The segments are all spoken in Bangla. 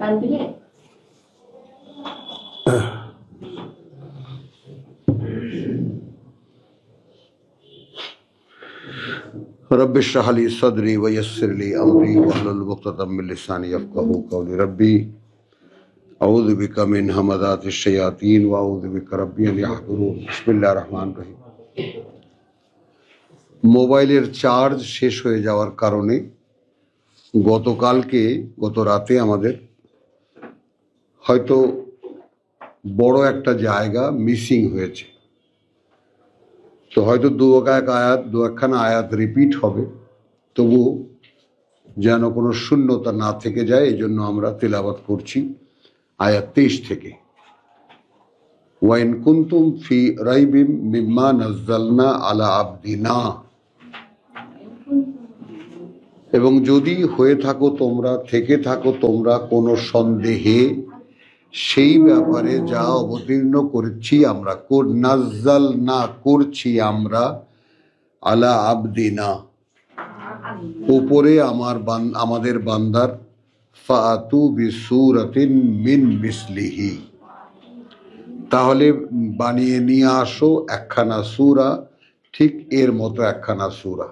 रब्बि इश्रह ली सदरी व यस्सिर ली अमरी वहलुल उक़दतम मिन लिसानी यफ़क़हू क़ौली रब्बी अऊज़ु बिका मिन हमाज़ातिश शयातीन व अऊज़ु बिका रब्बी अन यहज़ुरून। बिस्मिल्लाहिर रहमानिर रहीम। মোবাইলের চার্জ শেষ হয়ে যাওয়ার কারণে গত রাতে আমাদের হয়তো বড় একটা জায়গা মিসিং হয়েছে, তো হয়তো দু একখানা আয়াত রিপিট হবে, তবু যেন কোনো শূন্যতা না থেকে যায় এই জন্য আমরা তিলাওয়াত করছি আয়াত 23 থেকে। ওয়াইন কুনতুম ফি রাইবিম মিম্মা নাজ্জালনা আলা আবদিনা, এবং যদি হয়ে থাকো তোমরা কোনো সন্দেহে সেই ব্যাপারে যা অবতীর্ণ করেছি আমরা, নাজ্জালনা করছি আমরা, আলা আবদিনা উপরে আমাদের বান্দার, ফাআতু বিসূরাতিন মিন মিসলিহি, তাহলে বানিয়ে নিয়ে আসো একখানা সূরা, ঠিক এর মতো একখানা সূরা।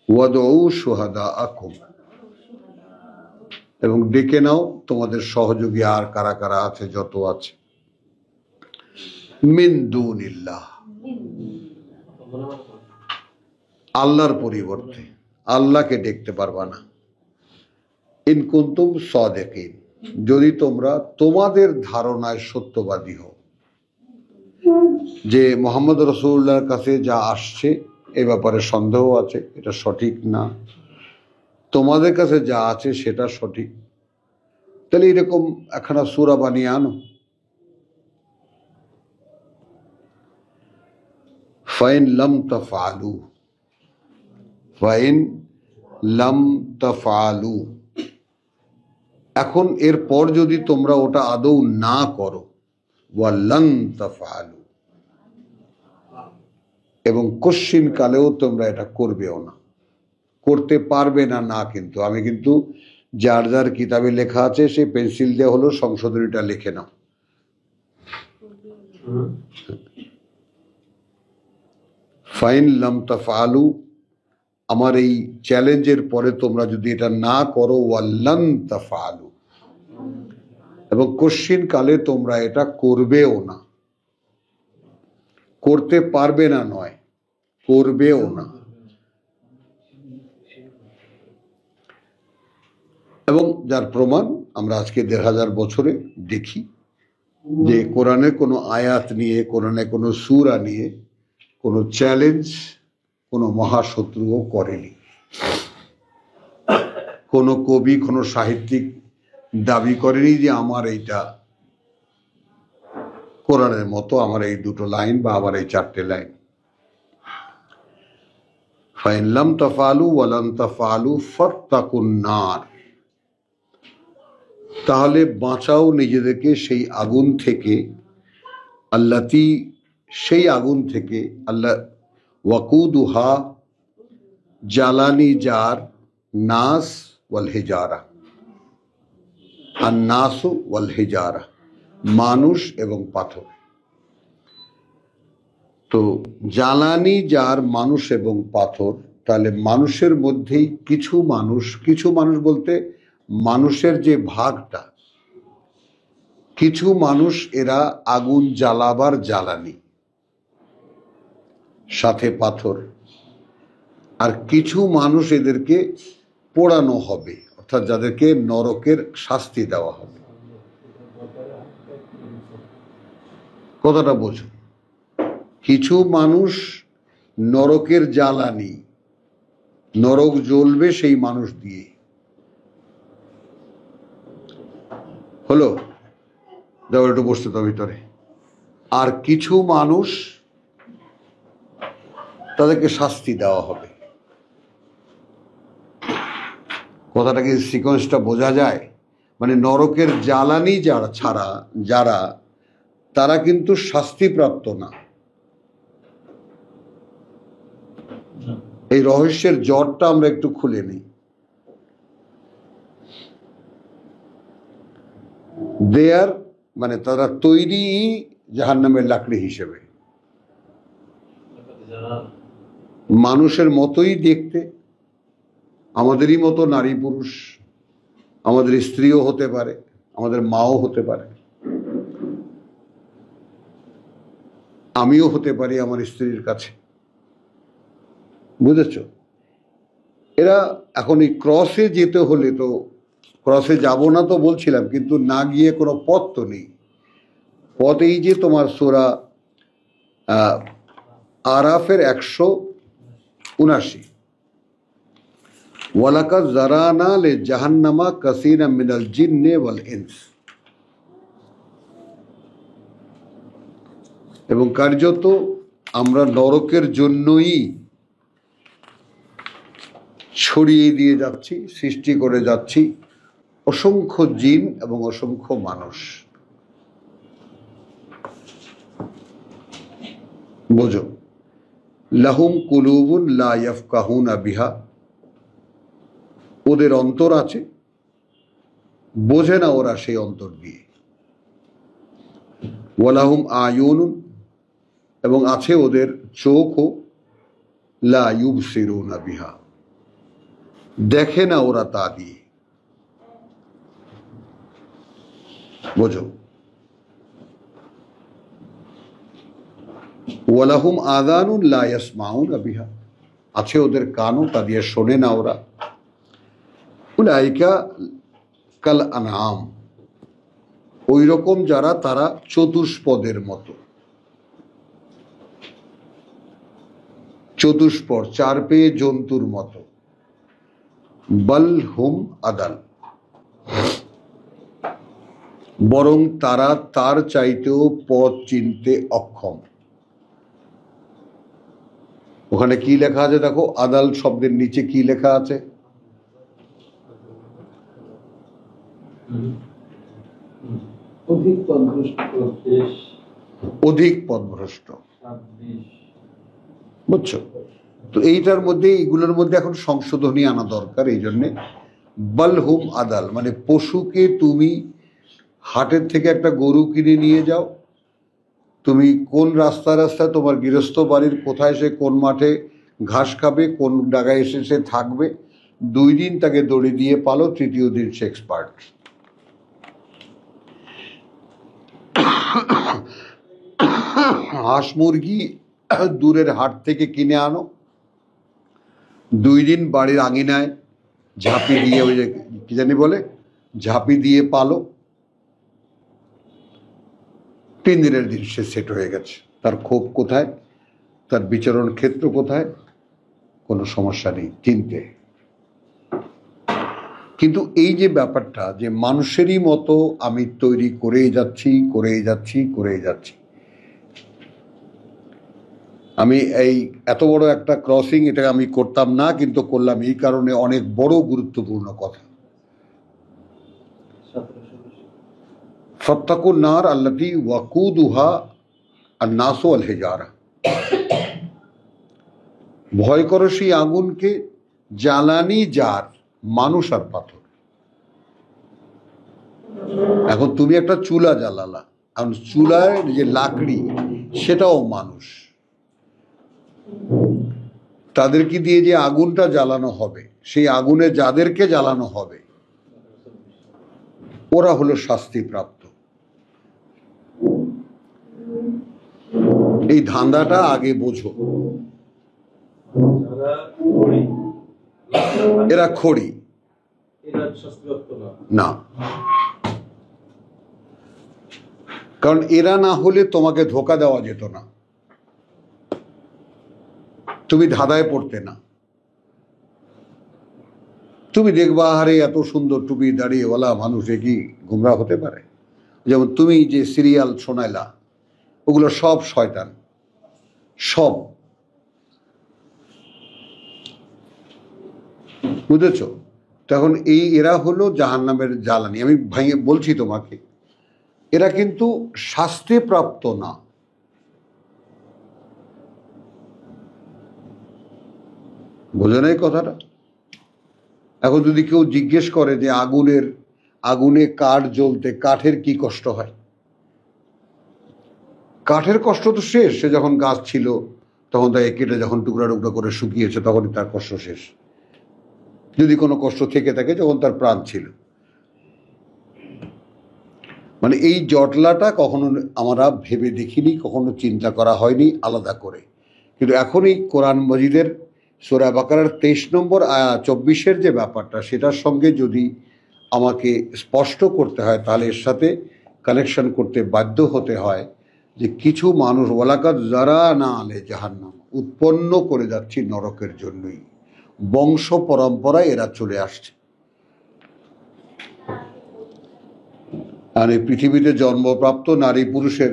ওয়াদউ শুহাদাআকুম, এবং ডেকে নাও তোমাদের সহযোগী আর কারা কারা আছে, যত আছে, মিন দুনিল্লাহ, আল্লাহর পরিবর্তে। আল্লাহকে দেখতে পারবা না। ইন কুনতুম সাদিকিন, যদি তোমরা তোমাদের ধারণায় সত্যবাদী হও যে মুহাম্মদ রাসূলুল্লাহর কাছে যা আসছে এ ব্যাপারে সন্দেহ আছে, এটা সঠিক না, তোমাদের কাছে যা আছে সেটা সঠিক, তাহলে এরকম একখানা সূরা বানিয়ে আনো। ফাইন লাম তাফআলু, এখন এরপর যদি তোমরা ওটা আদৌ না করো, ওয়ালান তাফআলু, এবং কশ্চিন কালেও তোমরা এটা করবেও না, করতে পারবে না। না কিন্তু আমি কিন্তু যার যার কিতাবে লেখা আছে সে পেন্সিল দিয়ে হলো সংশোধনীটা লিখে নাও। ফাইন লাম তাফআলু, আমার এই চ্যালেঞ্জের পরে তোমরা যদি এটা না করো, ওয়ালান তাফআলু, এবং কশ্চিন কালে তোমরা এটা করবেও না। করতে পারবে না নয়, করবেও না। এবং যার প্রমাণ আমরা আজকে ১৫০০ বছরে দেখি যে কোরআনে কোনো আয়াত নিয়ে, কোরআনে কোনো সূরা নিয়ে কোনো চ্যালেঞ্জ কোনো মহাশত্রুও করেনি। কোনো কবি, কোনো সাহিত্যিক দাবি করেনি যে আমার এইটা কোরআনের মতো, আমার এই দুটো লাইন বা আমার এই 4টে লাইন। ফাইন লাম তাফআলু ওয়ালান তাফআলু ফাত্তাকুন নার, তাহলে বাঁচাও নিজেদেরকে সেই আগুন থেকে, আল্লাতি, সেই আগুন থেকে, আল্লাহ, ওয়াকুদুহা, জ্বালানি যার, নাস ওয়াল হিজারা, আর নাসু ওয়াল হিজারা, মানুষ এবং পাথর। তো জ্বালানি যার, মানুষ এবং পাথর, তাহলে মানুষের মধ্যেই কিছু মানুষ বলতে মানুষের যে ভাগটা, কিছু মানুষ এরা আগুন জ্বালাবার জ্বালানি, সাথে পাথর, আর কিছু মানুষ এদেরকে পোড়ানো হবে, অর্থাৎ যাদেরকে নরকের শাস্তি দেওয়া হবে। কথাটা বোঝো, কিছু মানুষ নরকের জ্বালানি, নরক জ্বলবে সেই মানুষ দিয়ে। হলো, যাও একটু বসতে তো ভিতরে। আর কিছু মানুষ তাদেরকে শাস্তি দেওয়া হবে। কথাটা কি সিকোয়েন্সটা বোঝা যায়? মানে নরকের জ্বালানি যারা তারা কিন্তু শাস্তিপ্রাপ্ত না। এই রহস্যের জটটা আমরা একটু খুলে নিই। দে আর মানে তারা তৈরি জাহান্নামের লাকড়ি হিসেবে, মানুষের মতোই দেখতে, আমাদেরই মতো নারী পুরুষ, আমাদের স্ত্রীও হতে পারে, আমাদের মাও হতে পারে, আমিও হতে পারি আমার স্ত্রীর কাছে, বুঝেছ? এরা এখন এই ক্রসে যেতে হলে তো, ক্রসে যাব না তো বলছিলাম, কিন্তু না গিয়ে কোনো পথ তো নেই। পথ এই যে তোমার সূরা আরাফের 179, ওয়ালাকাদ যারানা লে জাহান্নামা কাসীরাম মিনাল জিন্নি ওয়াল ইনস, এবং কার্যত আমরা নরকের জন্যই ছড়িয়ে দিয়ে যাচ্ছি, সৃষ্টি করে যাচ্ছি অসংখ্য জিন এবং অসংখ্য মানুষ। বোঝো, লাহুম কুলুবুন লা ইয়াফকাহুনা বিহা, ওদের অন্তর আছে, বোঝে না ওরা সেই অন্তর দিয়ে। ওয়ালাহুম আয়ুনুন, এবং আছে ওদের চোখও, লা ইউবসিরুনা বিহা, দেখে না ওরা তা দিয়ে। বোঝো, ওয়ালাহুম আযানুন লা ইয়াসমাউনা বিহা, আছে ওদের কানও, তা দিয়ে শোনে না ওরা। উলাইকা কাল আনআম, ওই রকম যারা, তারা চতুষ্পদের মতো। চতুষ্পদ, চার পেয়ে জন্তুর মতো। বাল হুম আদাল, বরং তারা তার চাইতেও পথ চিনতে অক্ষম। ওখানে কি লেখা আছে দেখো, আদাল শব্দের নিচে কি লেখা আছে? অধিক পথভ্রষ্ট। বুঝছো? তো এইটার মধ্যে, এইগুলোর মধ্যে এখন সংশোধনী আনা দরকার। এই জন্যে বালহুম আদাল, মানে পশুকে তুমি হাটের থেকে একটা গরু কিনে নিয়ে যাও, তুমি কোন রাস্তায় রাস্তায় তোমার গৃহস্থ বাড়ির কোথায় সে কোন মাঠে ঘাস খাবে, কোন জায়গায় এসে সে থাকবে, 2 দিন তাকে দড়ি দিয়ে পালো, 3য় দিন সে এক্সপার্ট। হাঁস মুরগি দূরের হাট থেকে কিনে আনো, 2 দিন বাড়ির আঙিনায় ঝাঁপি দিয়ে, ওই যে কি জানি বলে, ঝাঁপি দিয়ে পালো, 3 দিনের দিন সে সেট হয়ে গেছে। তার ক্ষোভ কোথায়, তার বিচরণ ক্ষেত্র কোথায়, কোনো সমস্যা নেই চিনতে। কিন্তু এই যে ব্যাপারটা, যে মানুষেরই মতো আমি তৈরি করেই যাচ্ছি, করেই যাচ্ছি, করেই যাচ্ছি। আমি এই এত বড় একটা ক্রসিং, এটা আমি করতাম না, কিন্তু করলাম এই কারণে, অনেক বড় গুরুত্বপূর্ণ কথা। ফাত্তাকুন নার আল্লাতী ওয়াকুদুহা আন-নাস ওয়াল হিজারা, ভয় করো সেই আগুনকে, জ্বালানি যার মানুষ আর পাথর। এখন তুমি একটা চুলা জ্বালালা, এখন চুলার যে লাকড়ি সেটাও মানুষ, তাদেরকে দিয়ে যে আগুনটা জ্বালানো হবে, সেই আগুনে যাদেরকে জ্বালানো হবে ওরা হলো শাস্তিপ্রাপ্ত। এই ধান্দাটা আগে বোঝো। এরা খড়ি না, কারণ এরা না হলে তোমাকে ধোকা দেওয়া যেত না, তুমি ধাঁধায় পড়তে না। তুমি দেখবা, আরে এত সুন্দর টুপি দাঁড়িয়েওয়ালা মানুষ কি গুমরা হতে পারে? যেমন তুমি যে সিরিয়াল শোনাইলা, ওগুলো সব শয়তান, সব। বুঝেছ? তখন এরা হলো জাহান্নামের জ্বালানি। আমি ভাইয়ে বলছি তোমাকে, এরা কিন্তু শাস্তি প্রাপ্ত না। বোঝো না এই কথাটা? এখন যদি কেউ জিজ্ঞেস করে যে আগুনে কাঠ জ্বলতে কাঠের কি কষ্ট হয়? কাঠের কষ্ট তো শেষ। সে যখন গাছ ছিল তখন তাকে কেটে যখন টুকরা টুকরা করে শুকিয়েছে তখনই তার কষ্ট শেষ, যদি কোনো কষ্ট থেকে থাকে যখন তার প্রাণ ছিল। মানে এই জটলাটা কখনো আমরা ভেবে দেখিনি, কখনো চিন্তা করা হয়নি আলাদা করে। কিন্তু এখন এই কোরআন মজিদের সূরা বাকারার 23 নম্বর 24-এর যে ব্যাপারটা, সেটার সঙ্গে যদি আমাকে স্পষ্ট করতে হয় তাহলে এর সাথে কানেকশন করতে বাধ্য হতে হয় যে কিছু মানুষ ওয়ালাকাদ যারানা আলে জাহান্নাম, উৎপন্ন করে যাচ্ছি নরকের জন্যই, বংশ পরম্পরায় এরা চলে আসছে। আর এই পৃথিবীতে জন্মপ্রাপ্ত নারী পুরুষের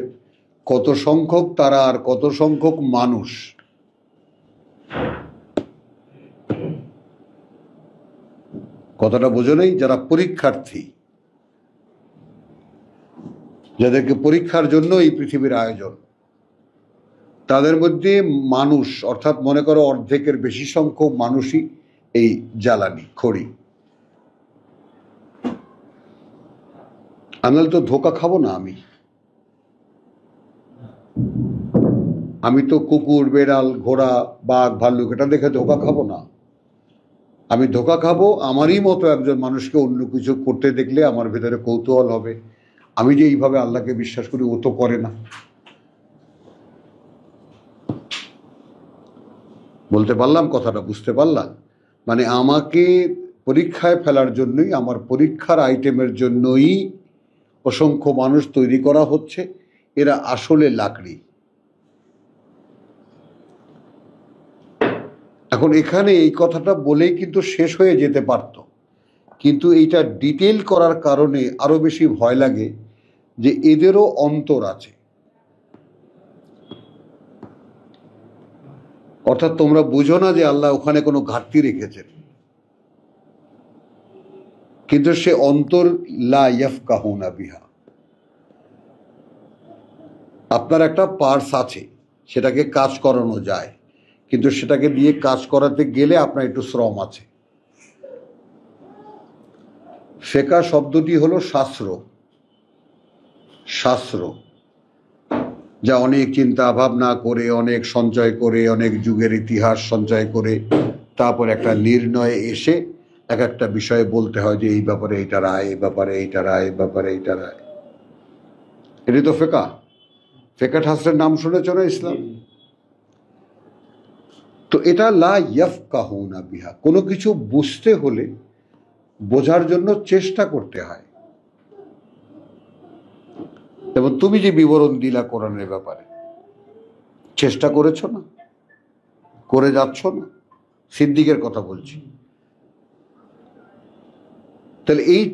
কত সংখ্যক তারা আর কত সংখ্যক মানুষ, কথাটা বোঝো নেই? যারা পরীক্ষার্থী, যাদেরকে পরীক্ষার জন্য এই পৃথিবীর আয়োজন, তাদের মধ্যে মানুষ অর্থাৎ মনে করো অর্ধেকের বেশি সংখ্যক মানুষই এই জ্বালানি খড়ি। আনাল তো ধোকা খাবো না। আমি তো কুকুর, বেড়াল, ঘোড়া, বাঘ, ভাল্লুক এটা দেখে ধোকা খাবো না। আমি ধোকা খাবো আমারই মতো একজন মানুষকে অন্য কিছু করতে দেখলে আমার ভেতরে কৌতূহল হবে, আমি যে এইভাবে আল্লাহকে বিশ্বাস করি ও তো করে না। বলতে পারলাম কথাটা? বুঝতে পারলাম? মানে আমাকে পরীক্ষায় ফেলার জন্যই, আমার পরীক্ষার আইটেমের জন্যই অসংখ্য মানুষ তৈরি করা হচ্ছে। এরা আসলে লাকড়ি। এখন এখানে এই কথাটা বলেই কিন্তু শেষ হয়ে যেতে পারত, কিন্তু এইটা ডিটেল করার কারণে আরো বেশি ভয় লাগে যে এদেরও অন্তর আছে। অর্থাৎ তোমরা বুঝো না যে আল্লাহ ওখানে কোনো ঘাটতি রেখেছেন, কিন্তু সে অন্তর লা ইয়াফকাহুনা বিহা। আপনার একটা পার্স আছে, সেটাকে কাজ করানো যায়, কিন্তু সেটাকে দিয়ে কাজ করাতে গেলে আপনার একটু শ্রম আছে। ফেকা শব্দটি হলো শাস্ত্র, শাস্ত্র যা অনেক চিন্তা ভাবনা করে, অনেক সঞ্চয় করে, অনেক যুগের ইতিহাস সঞ্চয় করে তারপর একটা নির্ণয়ে এসে এক একটা বিষয়ে বলতে হয় যে এই ব্যাপারে এইটা রায়, এই ব্যাপারে এইটা রায়, এই ব্যাপারে এইটা রায়। এটি তো ফেকা। ফেকা শাস্ত্রের নাম শুনেছ না? ইসলাম। তো এটা লা ইয়াফকাহুনা বিহা। কোনো কিছু বুঝতে হলে বোঝার জন্য চেষ্টা করতে হয়। এবং তুমি যে বিবরণ দিলা কোরআনের ব্যাপারে, চেষ্টা করেছ না? করে যাচ্ছ না? সিদ্দিকের কথা বলছি। তাহলে এই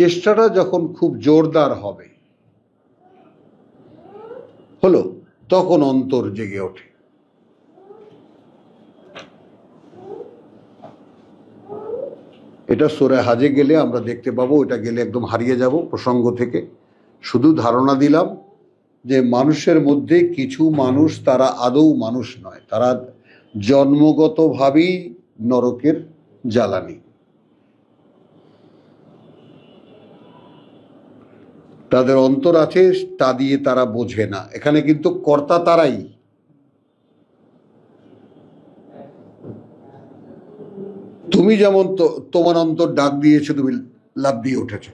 চেষ্টাটা যখন খুব জোরদার হবে হলো, তখন অন্তর জেগে ওঠে। এটা সূরা হাজে গেলে আমরা দেখতে পাবো। এটা গেলে একদম হারিয়ে যাব প্রসঙ্গ থেকে। শুধু ধারণা দিলাম যে মানুষের মধ্যে কিছু মানুষ তারা আদৌ মানুষ নয়, তারা জন্মগতভাবেই নরকের জ্বালানি। তাদের অন্তর আছে, তা দিয়ে তারা বোঝে না। এখানে কিন্তু কর্তা তারাই। তুমি যেমন তোমার অন্তর ডাক দিয়েছো, তুমি লাফ দিয়ে উঠেছো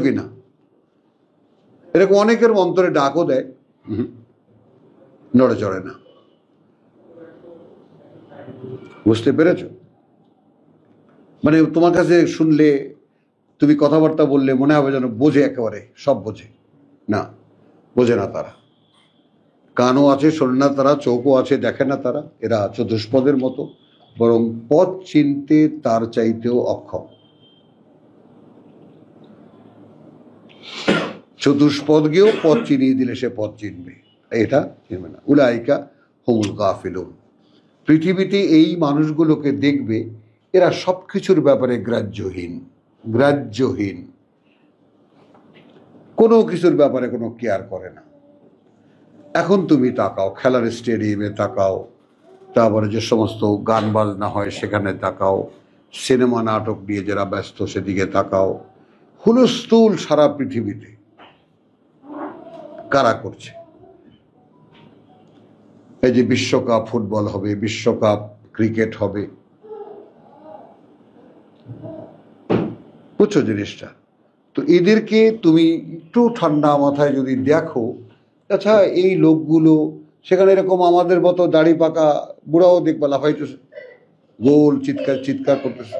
কিনা? এরকম অনেকের অন্তরে ডাকও দেয়, নড়ে চড়ে না। বুঝতে পেরেছ? মানে তোমার কাছে শুনলে, তুমি কথাবার্তা বললে মনে হবে যেন বোঝে, একেবারে সব বোঝে। না, বোঝে না তারা। কানও আছে, শোনে না তারা, চোখও আছে, দেখে না তারা। এরা চতুষ্পদের মতো, বরং পথ চিনতে তার চাইতেও অক্ষম। চতুষ্পদকেও পথ চিনিয়ে দিলে সে পথ চিনবে, এটা চিনবে না। উলাইকা হুমুল গাফিলুন। পৃথিবীতে এই মানুষগুলোকে দেখবে, এরা সবকিছুর ব্যাপারে গ্রাহ্যহীন, কোনো কিছুর ব্যাপারে কোনো কেয়ার করে না। এখন তুমি তাকাও, খেলার স্টেডিয়ামে তাকাও, তারপরে যে সমস্ত গান বাজনা হয় সেখানে তাকাও, সিনেমা নাটক নিয়ে যারা ব্যস্ত সেদিকে তাকাও। হুলস্থুল সারা পৃথিবীতে কারা করছে? এই যে বিশ্বকাপ ফুটবল হবে, বিশ্বকাপ ক্রিকেট হবে, বুঝছো জিনিসটা? তো এদেরকে তুমি একটু ঠান্ডা মাথায় যদি দেখো, আচ্ছা এই লোকগুলো সেখানে এরকম আমাদের মতো দাড়ি পাকা বুড়াও দেখবা লাফাইতেছে, গোল চিৎকার চিৎকার করতেছে,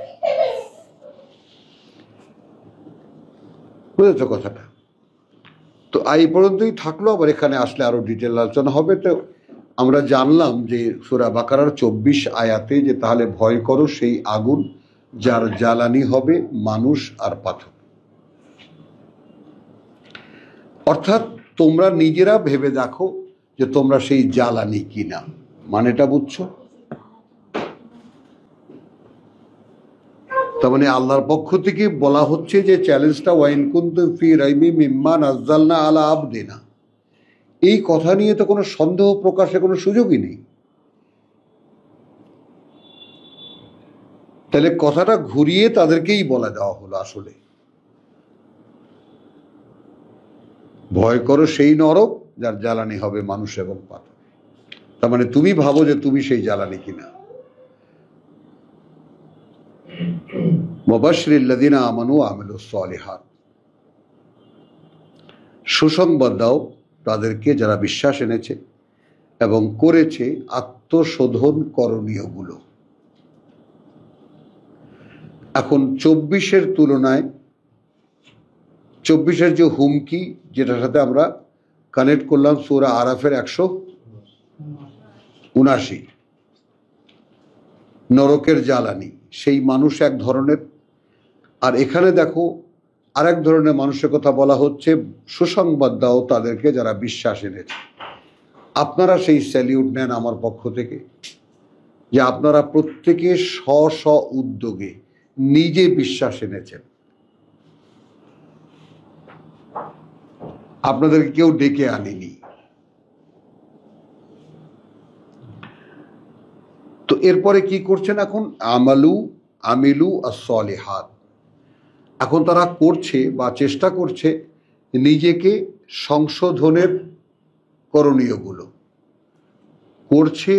বুঝেছো কথাটা? তো এই পর্যন্তই থাকলো, আবার এখানে আসলে আরো ডিটেল আলোচনা হবে। তো আমরা জানলাম যে সূরা বাকারার 24 আয়াতে যে তাহলে ভয় করো সেই আগুন যার জ্বালানি হবে মানুষ আর পাথর। অর্থাৎ তোমরা নিজেরা ভেবে দেখো যে তোমরা সেই জ্বালানি কিনা। মানেটা বুঝছো? তার মানে আল্লাহর পক্ষ থেকে বলা হচ্ছে যে চ্যালেঞ্জটা, ওয়াইন কুনতুম ফি রাইবি মিম্মা নাযালনা আলা আবদিনা, এই কথা নিয়ে তো কোনো সন্দেহ প্রকাশের কোনো সুযোগই নেই। তাহলে কথাটা ঘুরিয়ে তাদেরকেই বলা দেওয়া হলো আসলে ভয় করো সেই নরক যার জ্বালানি হবে মানুষ এবং পাথর। তার মানে তুমি ভাবো যে তুমি সেই জ্বালানি কিনা। মুবাশশিরিল্লাযিনা আমানু ওয়া আমিলুস সালিহাত, সুসংবাদ দাও তাদেরকে যারা বিশ্বাস এনেছে এবং করেছে আত্মশোধন করণীয়গুলো। এখন 24-এর তুলনায় 24-এর যে হুমকি, যেটার সাথে আমরা কানেক্ট করলাম সূরা আরাফের 179, নরকের জ্বালানি, সেই মানুষ এক ধরনের, আর এখানে দেখো আরেক ধরনের মানুষের কথা বলা হচ্ছে, সুসংবাদ দাও তাদেরকে যারা বিশ্বাস এনেছে। আপনারা সেই স্যালিউট নেন আমার পক্ষ থেকে যে আপনারা প্রত্যেকে স্ব স্ব উদ্যোগে নিজে বিশ্বাস এনেছেন, আপনাদেরকে কেউ ডেকে আনেনি। তো এরপরে কি করছেন এখন? আমিলু as-সলিহাত, এখন তারা করছে বা চেষ্টা করছে নিজেকে সংশোধনের করণীয়গুলো, করছে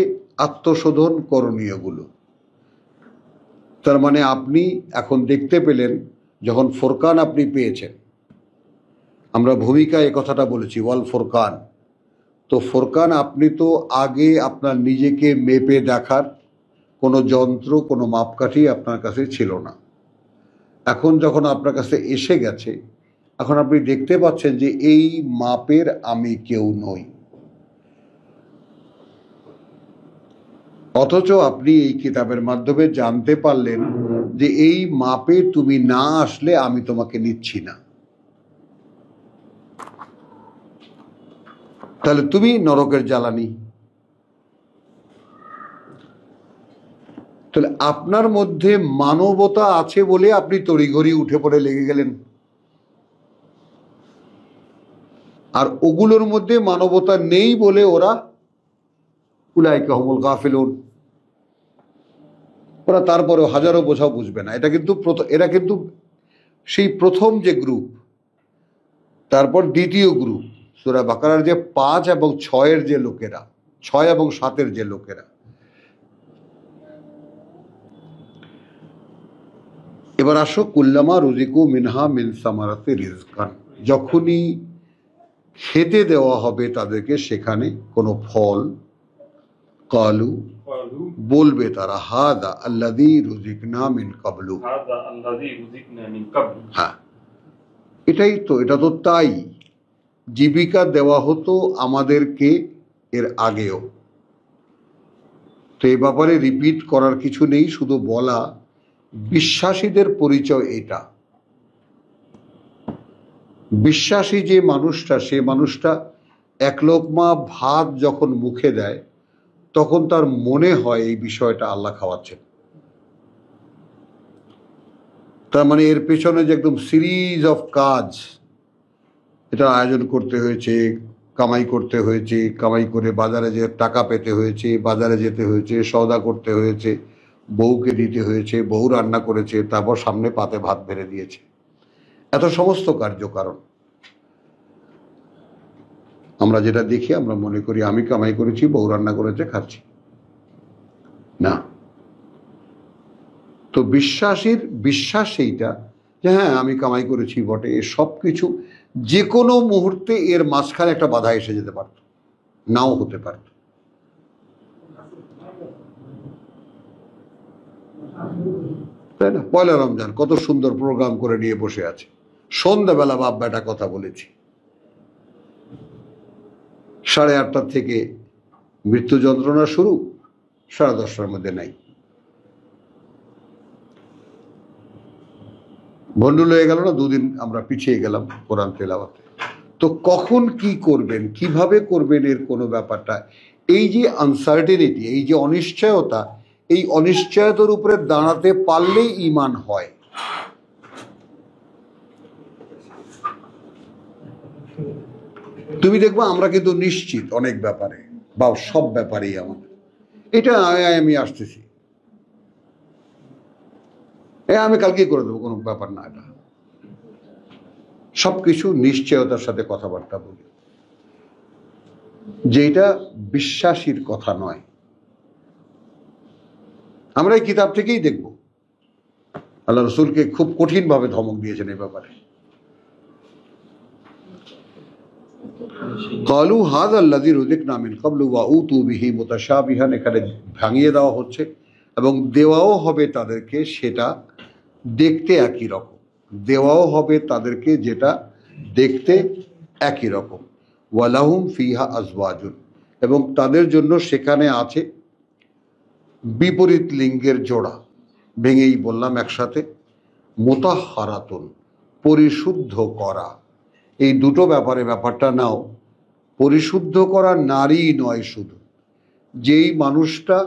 আত্মশোধন করণীয়গুলো। তার মানে আপনি এখন দেখতে পেলেন, যখন ফোরকান আপনি পেয়েছেন, আমরা ভূমিকায় এই কথাটা বলেছি ওয়াল ফোরকান, তো ফোরকান আপনি তো আগে আপনার নিজেকে মেপে দেখার কোনো যন্ত্র, কোনো মাপকাঠি আপনার কাছে ছিল না। এখন যখন আপনার কাছে এসে গেছে, এখন আপনি দেখতে পাচ্ছেন যে এই মাপের আমি কেউ নই। অথচ আপনি এই কিতাবের মাধ্যমে জানতে পারলেন যে এই মাপে তুমি না আসলে আমি তোমাকে নিচ্ছি না। তাহলে তুমি নরকের জ্বালানি। তাহলে আপনার মধ্যে মানবতা আছে বলে আপনি তড়িঘড়ি উঠে পড়ে লেগে গেলেন, আর ওগুলোর মধ্যে মানবতা নেই বলে ওরা উলাইকা হুমুল গাফিলুন, ওরা তারপরেও হাজারো বোঝাও বুঝবে না। এরা কিন্তু সেই প্রথম যে গ্রুপ, তারপর দ্বিতীয় গ্রুপ, সূরা বাকারার যে 5 এবং 6-এর যে লোকেরা, 6 এবং 7-এর যে লোকেরা। এবার আসো, কুল্লামা রুজিকু মিনহা মিন সামারাতি রিজকান, যখনই খেতে দেওয়া হবে তাদেরকে সেখানে কোনো ফল, কালু, বলবে তারা, হাদা আল্লাযী রুজিকনা মিন কাবলু, হ্যাঁ এটাই তো, এটা তো তাই, জীবিকা দেওয়া হতো আমাদেরকে এর আগেও। তো এই ব্যাপারে রিপিট করার কিছু নেই, শুধু বলা বিশ্বাসীদের পরিচয় এটা। বিশ্বাসী যে মানুষটা, সে মানুষটা এক লোকমা ভাত যখন মুখে দেয় তখন তার মনে হয় এই বিষয়টা আল্লাহ খাওয়াচ্ছেন। তার মানে এর পেছনে যে একদম সিরিজ অফ কাজ, এটা আয়োজন করতে হয়েছে, কামাই করতে হয়েছে, কামাই করে বাজারে যে টাকা পেতে হয়েছে, বাজারে যেতে হয়েছে, সওদা করতে হয়েছে, বউকে দিতে হয়েছে, বউ রান্না করেছে, তারপর সামনে পাতে ভাত বেড়ে দিয়েছে। এত সমস্ত কার্যকারণ আমরা যেটা দেখি, আমরা মনে করি আমি কামাই করেছি, বউ রান্না করেছে, খাচ্ছি না। তো বিশ্বাসীর বিশ্বাস এইটা যে হ্যাঁ আমি কামাই করেছি বটে, এ সব কিছু যে কোনো মুহূর্তে এর মাঝখানে একটা বাধা এসে যেতে পারত, নাও হতে পারত। তাই না? পয়লা রমজান কত সুন্দর প্রোগ্রাম করে নিয়ে বসে আছে, সন্ধ্যাবেলা বাপ বেটা কথা বলেছি, 8:30 থেকে মৃত্যু যন্ত্রণা শুরু, 10:30টার মধ্যে নাই, ভন্ডুল হয়ে গেল না, 2 দিন আমরা পিছিয়ে গেলাম কোরআন তেলাওয়াতে। তো কখন কি করবেন, কিভাবে করবেন, এর কোনো ব্যাপারটা, এই যে আনসার্টেনিটি, এই যে অনিশ্চয়তা, এই অনিশ্চয়তার উপরে দাঁড়াতে পারলেই ঈমান হয়। তুমি দেখবা আমরা কিন্তু নিশ্চিত অনেক ব্যাপারে, বা সব ব্যাপারেই আমাদের এটা আমি আসতেছি, আমি কালকে করে দেবো, কোনো ব্যাপার না। এটা সবকিছু নিশ্চয়তার সাথে কথাবার্তা বলি, যেটা বিশ্বাসীর কথা নয়। আমরা এই কিতাব থেকেই দেখব আল্লাহ রসুলকে খুব কঠিন ভাবে ধমক দিয়েছেন এই ব্যাপারে। ক্বালু হাযাল্লাযী রুযিকনা মিন ক্বাবলু ওয়া উতু বিহি মুতাশাবিহান, এখানে ভাঙিয়ে দেওয়া হচ্ছে এবং দেওয়াও হবে তাদেরকে সেটা দেখতে একই রকম, দেওয়াও হবে তাদেরকে যেটা দেখতে একই রকম। ওয়ালাহুম ফিহা আজওয়াজুন, এবং তাদের জন্য সেখানে আছে বিপরীত লিঙ্গের জোড়া, ভেঙেই বললাম একসাথে, মুতাহহারাতুন, পরিশুদ্ধ করা। এই দুটো ব্যাপারে ব্যাপারটা নাও, পরিশুদ্ধ করা নারী নয় শুধু, যেই মানুষটা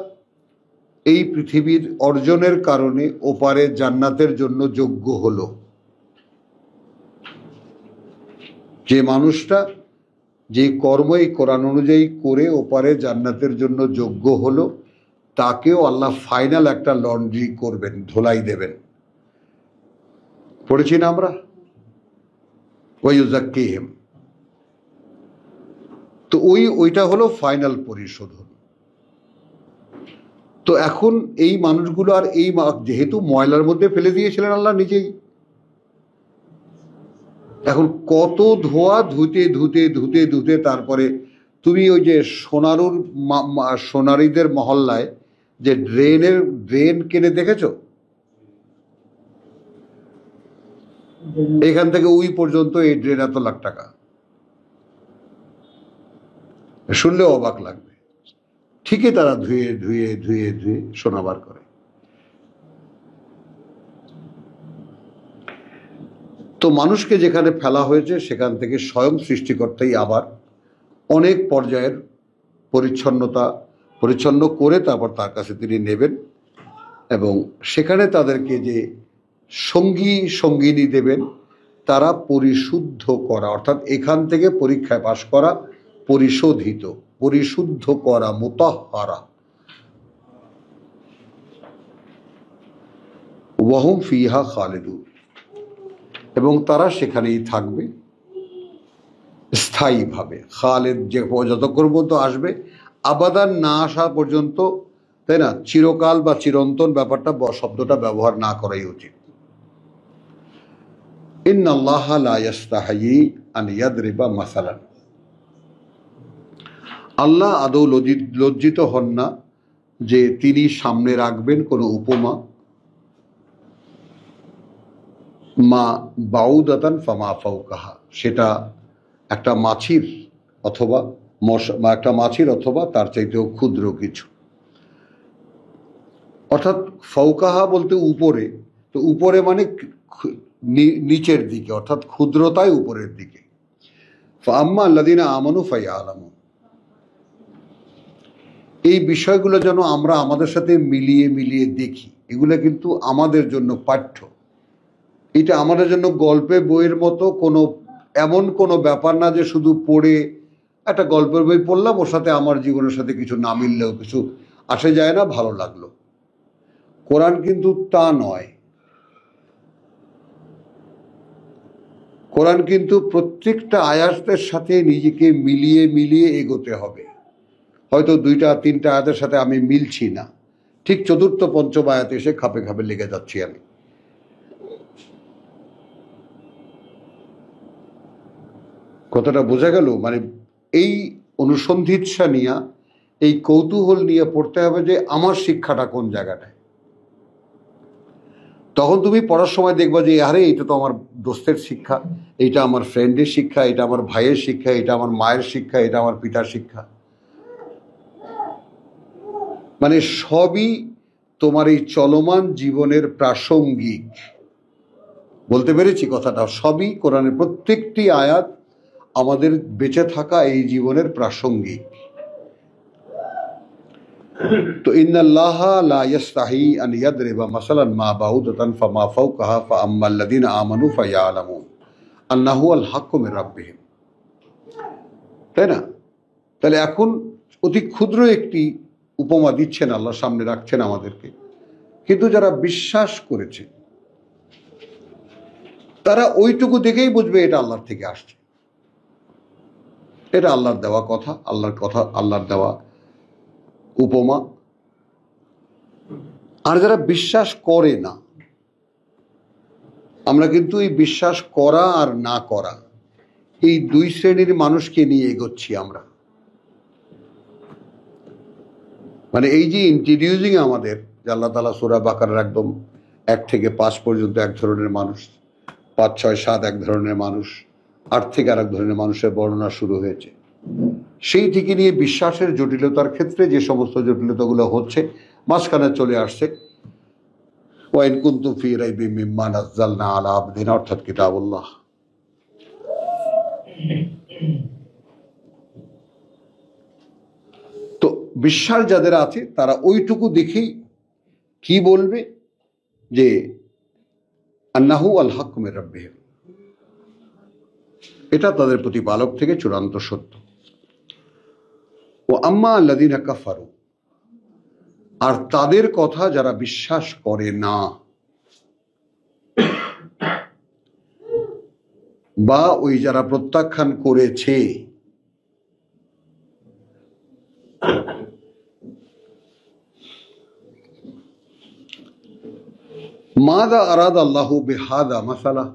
এই পৃথিবীর অর্জনের কারণে ওপারে জান্নাতের জন্য যোগ্য হলো, যে মানুষটা যে কর্ম এই কোরআন অনুযায়ী করে ওপারে জান্নাতের জন্য যোগ্য হলো, তাকেও আল্লাহ ফাইনাল একটা লন্ড্রি করবেন, ধোলাই দেবেন। পড়েছি না আমরা, ওয়ায়ুযাক্কিহিম। তো ওইটা হলো ফাইনাল পরিশোধন। তো এখন এই মানুষগুলো আর এই যেহেতু ময়লার মধ্যে ফেলে দিয়েছিলেন আল্লাহ নিজেই, এখন কত ধোয়া ধুতে ধুতে ধুতে ধুতে তারপরে তুমি ওই যে সোনারীদের মহল্লায় যে ড্রেন কিনে দেখেছো, এখান থেকে ওই পর্যন্ত এই ড্রেন এত লাখ টাকা, শুনলেও অবাক লাগবে। ঠিকই তারা ধুয়ে ধুয়ে ধুয়ে ধুয়ে সোনা বার করে। তো মানুষকে যেখানে ফেলা হয়েছে সেখান থেকে স্বয়ং সৃষ্টিকর্তাই আবার অনেক পর্যায়ের পরিচ্ছন্ন করে তারপর তার কাছে তিনি নেবেন, এবং সেখানে তাদেরকে যে সঙ্গিনী দেবেন, তারা পরিশুদ্ধ করা, অর্থাৎ এখান থেকে পরীক্ষায় পাশ করা, পরিশুদ্ধ করা, মুতাহহারা। ওয়াহুম ফিহা খালিদুন, এবং তারা সেখানেই থাকবে স্থায়ীভাবে। খালেদ যে যতক্ষণ পর্যন্ত আসবে, আবাদান না আসা পর্যন্ত, তাই না, চিরকাল বা চিরন্তন ব্যাপারটা শব্দটা ব্যবহার না করাই উচিত। ইন্নাল্লাহা লা ইস্তাহয়ী আন ইয়াদরিবা মাসালান, আল্লাহ আদৌ লজ্জিত হন না যে তিনি সামনে রাখবেন কোনো উপমা। মা বাউদাতান ফামা ফাওকাহা, সেটা একটা মাছির অথবা তার চাইতেও ক্ষুদ্র কিছু। অর্থাৎ ফাওকাহা বলতে উপরে, তো উপরে মানে নিচের দিকে, অর্থাৎ ক্ষুদ্রতায় উপরের দিকে। ফাআম্মা আল্লাযীনা আমানু ফায়ালামুন, এই বিষয়গুলো যেন আমরা আমাদের সাথে মিলিয়ে মিলিয়ে দেখি। এগুলো কিন্তু আমাদের জন্য পাঠ্য, এটা আমাদের জন্য গল্পে বইয়ের মতো এমন কোনো ব্যাপার না যে শুধু পড়ে একটা গল্পের বই পড়লাম, ওর সাথে আমার জীবনের সাথে কিছু না মিললেও কিছু আসে যায় না, ভালো লাগলো। কোরআন কিন্তু তা নয়। কোরআন কিন্তু প্রত্যেকটা আয়াতের সাথে নিজেকে মিলিয়ে মিলিয়ে এগোতে হবে। হয়তো 2-3 আয়াতের সাথে আমি মিলছি না, ঠিক চতুর্থ পঞ্চম আয়াতে এসে খাপে খাপে লেগে যাচ্ছি আমি। কথাটা বোঝা গেল? মানে এই অনুসন্ধিৎসা নিয়ে, এই কৌতূহল নিয়ে পড়তে হবে যে আমার শিক্ষাটা কোন জায়গাটায়। তখন তুমি পড়ার সময় দেখবা যে আরে এটা তো আমার দোস্তের শিক্ষা, এটা আমার ফ্রেন্ডের শিক্ষা, এটা আমার ভাইয়ের শিক্ষা, এটা আমার মায়ের শিক্ষা, এটা আমার পিতার শিক্ষা। মানে সবই তোমার এই চলমান জীবনের প্রাসঙ্গিক। বলতে পেরেছি কথাটা? সবই কোরআনের প্রত্যেকটি আয়াত আমাদের বেঁচে থাকা এই জীবনের প্রাসঙ্গিক। তো ইন্নাল্লাহা লা ইস্তাহি আন ইয়াদরিবা মাসালান মা বাউদাতান ফামা ফাওকাহা ফাআম্মাল্লাযিনা আমানু ফায়ালামুন আন্নাহু আল হাক্কু মির রাব্বিহিম। তাই না? তাহলে এখন অতি ক্ষুদ্র একটি উপমা দিচ্ছেন আল্লাহ, সামনে রাখছেন আমাদেরকে, কিন্তু যারা বিশ্বাস করেছে তারা ওইটুকু দেখেই বুঝবে এটা আল্লাহর থেকে আসছে, এটা আল্লাহর দেওয়া কথা, আল্লাহর কথা, আল্লাহর দেওয়া উপমা। আর যারা বিশ্বাস করে না, আমরা কিন্তু এই বিশ্বাস করা আর না করা, এই দুই শ্রেণীর মানুষকে নিয়ে এগোচ্ছি আমরা। মানে এই যে ইন্ট্রোডিউসিং আমাদের, যে আল্লাহ তাআলা সূরা বাকারার একদম 1 থেকে 5 পর্যন্ত এক ধরনের মানুষ, 5, 6, 7 এক ধরনের মানুষ, 8 থেকে আরেক ধরনের মানুষের বর্ণনা শুরু হয়েছে। সেই থেকে নিয়ে বিশ্বাসের জটিলতার ক্ষেত্রে যে সমস্ত জটিলতাগুলো হচ্ছে, মাঝখানে চলে আসছে ওয়াইন কুনতুম ফি রাইবিম মিম্মা নাযালনা আলা আবদিনা, অর্থাৎ কিতাবুল্লাহ। তো বিশ্বাস যাদের আছে তারা ওইটুকু দেখেই কি বলবে যে আন্নাহু আল হাক্কু মির রাব্বিহিম, এটা তাদের প্রতিপালক থেকে চূড়ান্ত সত্য। ও আম্মা আল্লাযিনা কাফারু, আর তাদের কথা যারা বিশ্বাস করে না বা ওই যারা প্রত্যাখ্যান করেছে, মাযা আরাদা আল্লাহু বিহাদা মাসালা,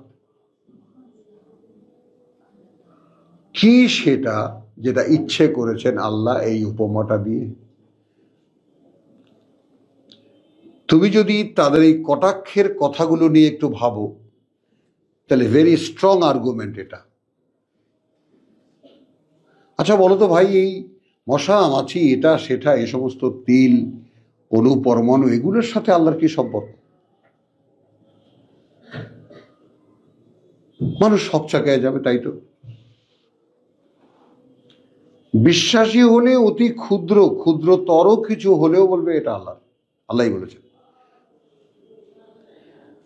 কি সেটা যেটা ইচ্ছে করেছেন আল্লাহ এই উপমাটা দিয়ে। তুমি যদি তাদের এই কটাক্ষের কথাগুলো নিয়ে একটু ভাবো, তাহলে ভেরি স্ট্রং আর্গুমেন্ট এটা। আচ্ছা বলো তো ভাই, এই মশা মাছি এটা সেটা এই সমস্ত তিল অণু পরমাণু এগুলোর সাথে আল্লাহর কি সম্পর্ক? মানুষ সব চাকায় যাবে, তাই তো। বিশ্বাসী হলে অতি ক্ষুদ্র ক্ষুদ্রতর কিছু হলেও বলবে এটা আল্লাহ, আল্লাহই বলেছেন।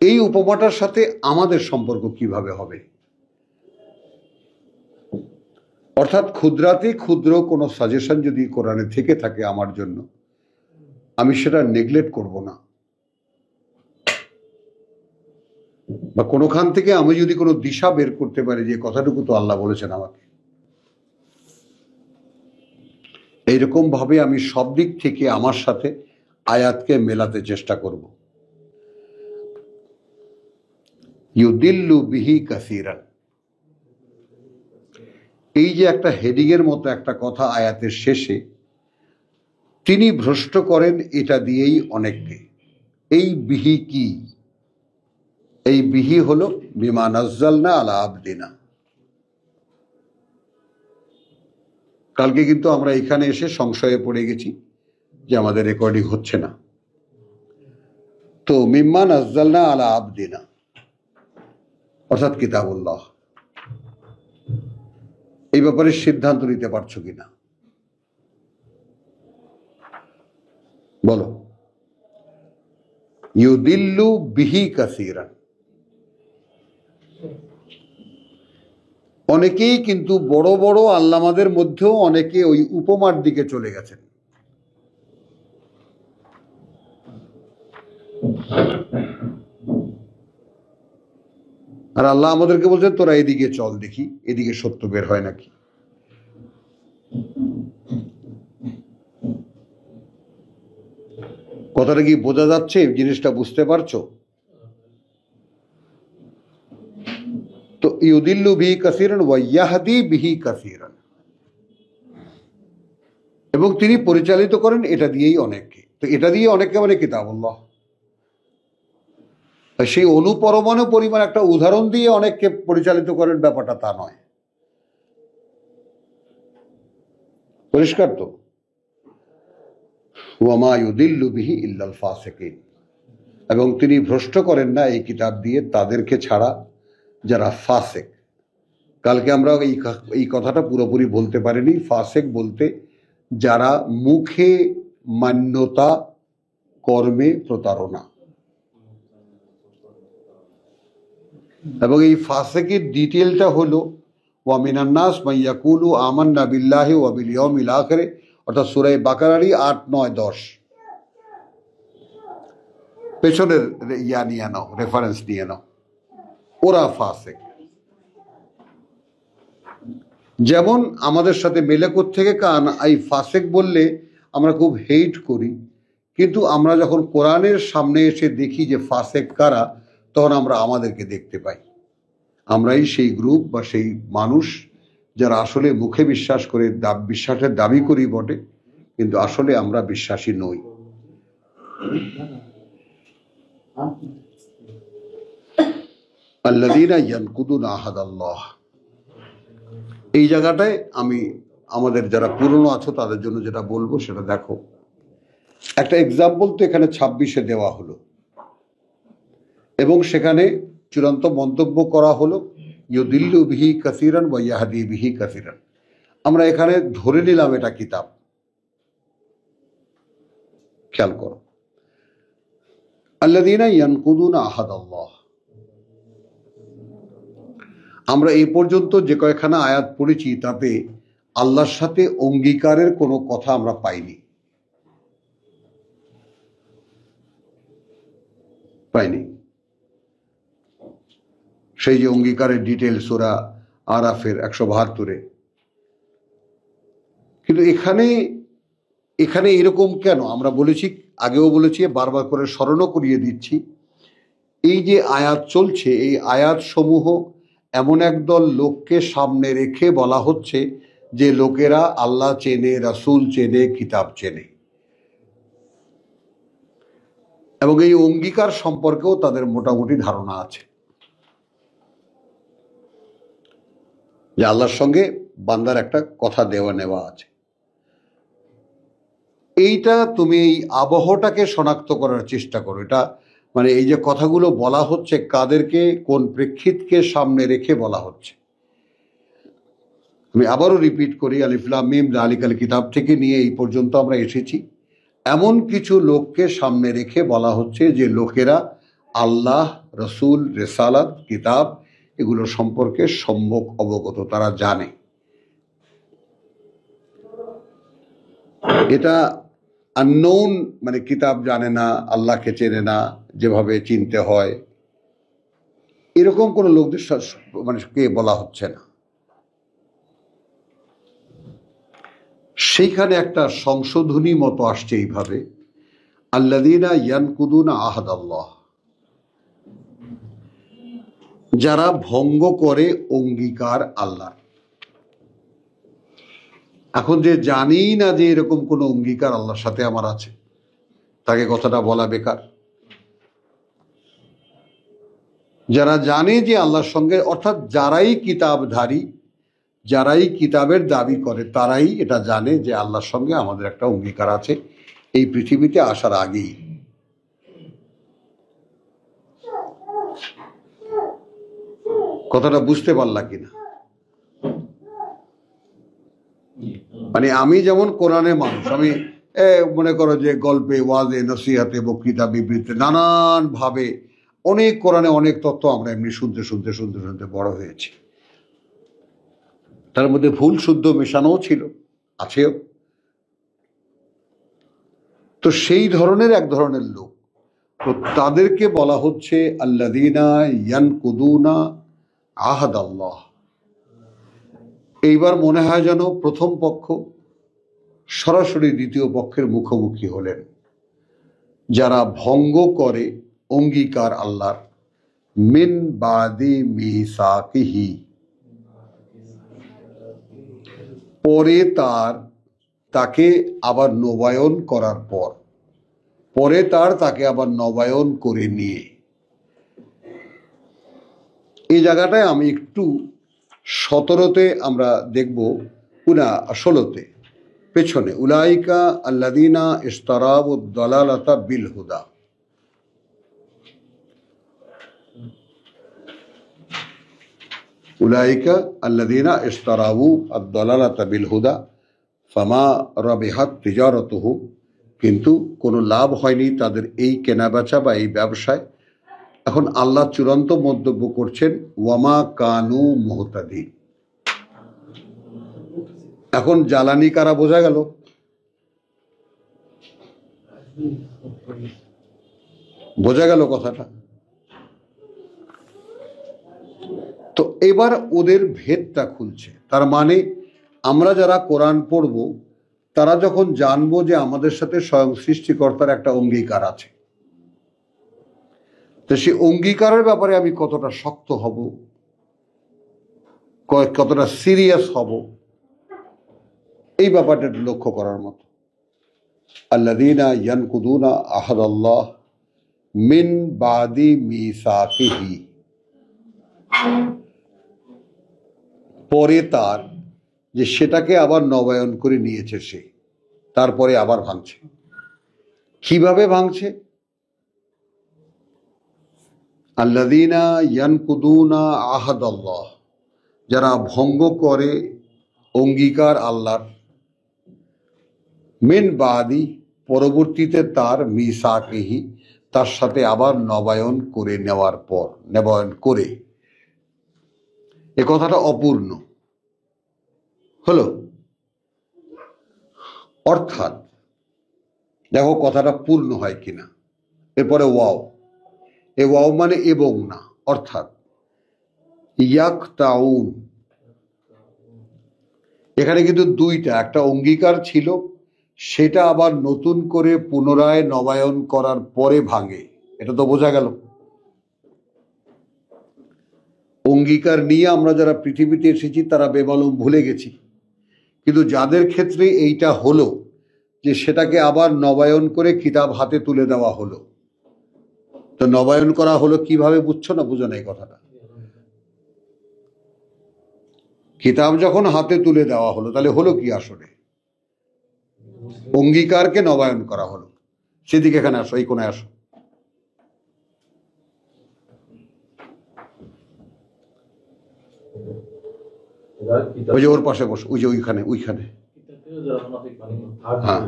এই উপমাটার সাথে আমাদের সম্পর্ক কিভাবে হবে? অর্থাৎ ক্ষুদ্রাতে ক্ষুদ্র কোনো সাজেশন যদি কোরআনে থেকে থাকে আমার জন্য, আমি সেটা নেগলেক্ট করব না। বা কোনোখান থেকে আমি যদি কোনো দিশা বের করতে পারি যে কথাটুকু তো আল্লাহ বলেছেন আমাকে, এইরকম ভাবে আমি সব দিক থেকে আমার সাথে আয়াতকে মেলাতে চেষ্টা করব। ইউদিল্লু বিহি কাসীরান, এই যে একটা হেডিং এর মতো একটা কথা আয়াতের শেষে, তিনি ভ্রষ্ট করেন এটা দিয়েই অনেককে। এই বিহি কি? এই বিহি হলো বিমা নাজ্জালনা আলা আবদিনা। কালকে কিন্তু আমরা এখানে এসে সংশয়ে পড়ে গেছি যে আমাদের রেকর্ডিং হচ্ছে না। তো মিম্মা নাজ্জালনা আলা আবদিনা অর্থাৎ কিতাবুল্লাহ, এই ব্যাপারে সিদ্ধান্ত নিতে পারছো কিনা বলো? ইউদিল্লু বিহি কাসীরান, অনেকেই কিন্তু বড় বড় আল্লামাদের মধ্যেও অনেকে ওই উপমার দিকে চলে গেছেন। আর আল্লাহ আমাদেরকে বলছেন তোরা এদিকে চল, দেখি এদিকে সত্য বের হয় নাকি। কথাটা কি বোঝা যাচ্ছে? জিনিসটা বুঝতে পারছো? তো ইউদিল্লু বিহি কাসীরান ওয়া ইয়াহদি বিহি কাসীরান, এবং তিনি পরিচালিত করেন এটা দিয়েই অনেককে। তো এটা দিয়ে অনেককে মানে কিতাবুল্লাহ, সেই অনুপরমাণু পরিমাণ একটা উদাহরণ দিয়ে অনেককে পরিচালিত করেন, ব্যাপারটা তা নয়। পরিষ্কার তো? ওয়ামা ইউদিল্লু বিহি ইল্লাল ফাসিকিন, এবং তিনি ভ্রষ্ট করেন না এই কিতাব দিয়ে তাদেরকে ছাড়া যারা ফাসেক। কালকে আমরা এই কথাটা পুরোপুরি বলতে পারিনি। ফাসেক বলতে যারা মুখে মান্যতা, কর্মে প্রতারণা। এবং এই ফাসেকের ডিটেলটা হলো ওয়া মিনান নাস মান ইয়াকুলু আমান্না বিল্লাহি ওয়া বিল ইয়াউমিল আখির, অর্থাৎ সূরা বাকারারই 8, 9, 10 পেছনের নিয়ে নাও, রেফারেন্স নিয়ে নাও। ওরা ফাসেক। যেমন আমাদের সাথে মেলে থেকে কান এই ফাসেক বললে আমরা খুব হেট করি, কিন্তু আমরা যখন কোরআনের সামনে এসে দেখি যে ফাসেক কারা, তখন আমরা আমাদেরকে দেখতে পাই। আমরাই সেই গ্রুপ বা সেই মানুষ যারা আসলে মুখে বিশ্বাস করে বিশ্বাসের দাবি করি বটে, কিন্তু আসলে আমরা বিশ্বাসী নই। আল্লাযীনা ইয়ানকুদুনা আহাদাল্লাহ, এই জায়গাটায় আমি আমাদের যারা পুরনো আছো তাদের জন্য যেটা বলবো সেটা দেখো। একটা এক্সাম্পল তো এখানে 26-এ দেওয়া হলো, এবং সেখানে চূড়ান্ত মন্তব্য করা হলো ইউদিল্লু বিহি কাসীরান ওয়া ইয়াহদি বিহি কাসীরান। আমরা এখানে ধরে নিলাম এটা কিতাব। খেয়াল করো, আল্লাযীনা ইয়ানকুদুনা আহাদাল্লাহ। আমরা এই পর্যন্ত যে কয়েকখানা আয়াত পড়েছি তাতে আল্লাহর সাথে অঙ্গীকারের কোনো কথা আমরা পাইনি। সেই যে অঙ্গীকারের ডিটেল সূরা আরাফের 172-এ। কিন্তু এখানে এরকম কেন? আমরা বলেছি, আগেও বলেছি, বারবার করে স্মরণও করিয়ে দিচ্ছি, এই যে আয়াত চলছে এই আয়াত সমূহ এমন একদল লোককে সামনে রেখে বলা হচ্ছে যে লোকেরা আল্লাহ চেনে, রাসূল চেনে, কিতাব চেনে, এবং এই অঙ্গীকার সম্পর্কেও তাদের মোটামুটি ধারণা আছে যে আল্লাহর সঙ্গে বান্দার একটা কথা দেওয়া নেওয়া আছে। এইটা তুমি এই আবহটাকে শনাক্ত করার চেষ্টা করো। এটা মানে এই যে কথাগুলো বলা হচ্ছে কাদেরকে, কোন প্রেক্ষিতকে সামনে রেখে বলা হচ্ছে। আমি আবারও রিপিট করি, আলিফ লাম মিম যালিকাল কিতাব থেকে নিয়ে এই পর্যন্ত আমরা এসেছি। এমন কিছু লোককে সামনে রেখে বলা হচ্ছে যে লোকেরা আল্লাহ, রসুল, রেসালাত, কিতাব এগুলো সম্পর্কে সম্যক অবগত, তারা জানে। এটা আননোন, মানে কিতাব জানে না, আল্লাহকে চেনে না যেভাবে চিনতে হয়, এরকম কোন লোকদের মানে কে বলা হচ্ছে না। সেইখানে একটা সংশোধনী মতো আসছে এইভাবে, আল্লাযীনা ইয়ানকুদুনা আহাদাল্লাহ, যারা ভঙ্গ করে অঙ্গীকার আল্লাহর। এখন যে জানি না যে এরকম কোন অঙ্গীকার আল্লাহর সাথে আমার আছে, তাকে কথাটা বলা বেকার। যারা জানে যে আল্লাহর সঙ্গে, অর্থাৎ যারাই কিতাবধারী, যারাই কিতাবের দাবি করে, তারাই এটা জানে যে আল্লাহর সঙ্গে আমাদের একটা অঙ্গীকার আছে এই পৃথিবীতে আসার আগেই। কথাটা বুঝতে পারলা কিনা? মানে আমি যেমন কোরআনে মানুষ, আমি মনে করো যে গল্পে, ওয়াজে, নসিহাতে, বক্তৃতা, বিবৃতিতে নানান ভাবে অনেক কোরআনে অনেক তথ্য আমরা এমনি শুনতে শুনতে শুনতে শুনতে বড় হয়েছি। তার মধ্যে ভুল শুদ্ধ মেশানোও ছিল, আছেও। তো সেই ধরনের এক ধরনের লোক, তো তাদেরকে বলা হচ্ছে আল্লাযীনা ইয়ানকুদুনা আহাদ আল্লাহ। এইবার মনে হয় যেন প্রথম পক্ষ সরাসরি দ্বিতীয় পক্ষের মুখোমুখি হলেন, যারা ভঙ্গ করে অঙ্গীকার আল্লাহর, মিন বাদি মিসাকিহি, পরে তাকে আবার নবায়ন করার পর, তাকে আবার নবায়ন করে নিয়ে। এই জায়গাটায় আমি একটু 17তে আমরা দেখব, 16তে পেছনে, উলাইকা আল্লাযীনা ইশতারাবুদ দালালাতা বিল হুদা। উলাইকা আল্লাযীনা ইশতারাবু আদ-দালালাতা বিল হুদা ফামা রাবিহাত তিজারাতুহুম, কিন্তু কোনো লাভ হয়নি তাদের এই কেনাবেচা বা এই ব্যবসায়। এখন আল্লাহ চূড়ান্ত মন্তব্য করছেন, ওয়ামা কানু মুহতাদিন। এখন জ্বালানি কারা বোঝা গেল? বোঝা গেল কথাটা? তো এবার ওদের ভেদটা খুলছে। তার মানে আমরা যারা কোরআন পড়ব, তারা যখন জানবো যে আমাদের সাথে স্বয়ং সৃষ্টিকর্তার একটা অঙ্গীকার আছে, তো সেই অঙ্গীকারের ব্যাপারে আমি কতটা শক্ত হব, কতটা সিরিয়াস হব, এই ব্যাপারটা লক্ষ্য করার মতো। আল্লাযীনা ইয়ানকুদুনা আহাদাল্লাহ মিন বাদি মিসাকিহি, পরে তার, যে সেটাকে আবার নবায়ন করে নিয়েছে সে, তারপরে আবার ভাঙছে। কিভাবে ভাঙছে? আল্লাযীনা ইয়ানকুদুনা আহাদাল্লাহ, যারা ভঙ্গ করে অঙ্গীকার আল্লাহর, মিন বাদি, পরবর্তীতে তার, মিসাকিহি, তার সাথে আবার নবায়ন করে নেওয়ার পর, নবায়ন করে। এ কথাটা অপূর্ণ হলো। অর্থাৎ দেখো কথাটা পূর্ণ হয় কিনা। এরপরে ওয়াও, এ ওয়াও মানে এবং না, অর্থাৎ ইয়াকতাউন, এখানে কিন্তু দুইটা, একটা অঙ্গীকার ছিল, সেটা আবার নতুন করে পুনরায় নবায়ন করার পরে ভাঙে। এটা তো বোঝা গেল। অঙ্গীকার নিয়ে আমরা যারা পৃথিবীতে এসেছি তারা বেমালুম ভুলে গেছি, কিন্তু যাদের ক্ষেত্রে এইটা হলো, যে সেটাকে আবার নবায়ন করে কিতাব হাতে তুলে দেওয়া হলো। তো নবায়ন করা হলো কিভাবে, বুঝছো না? বুঝো না এই কথাটা? কিতাব যখন হাতে তুলে দেওয়া হলো, তাহলে হলো কি? আসলে অঙ্গীকারকে নবায়ন করা হলো। সেদিকে এখানে আসো, এই কোণে আসো। ওই যে ওর পাশে বসো, ওই যে ওইখানে, ওইখানে। হ্যাঁ,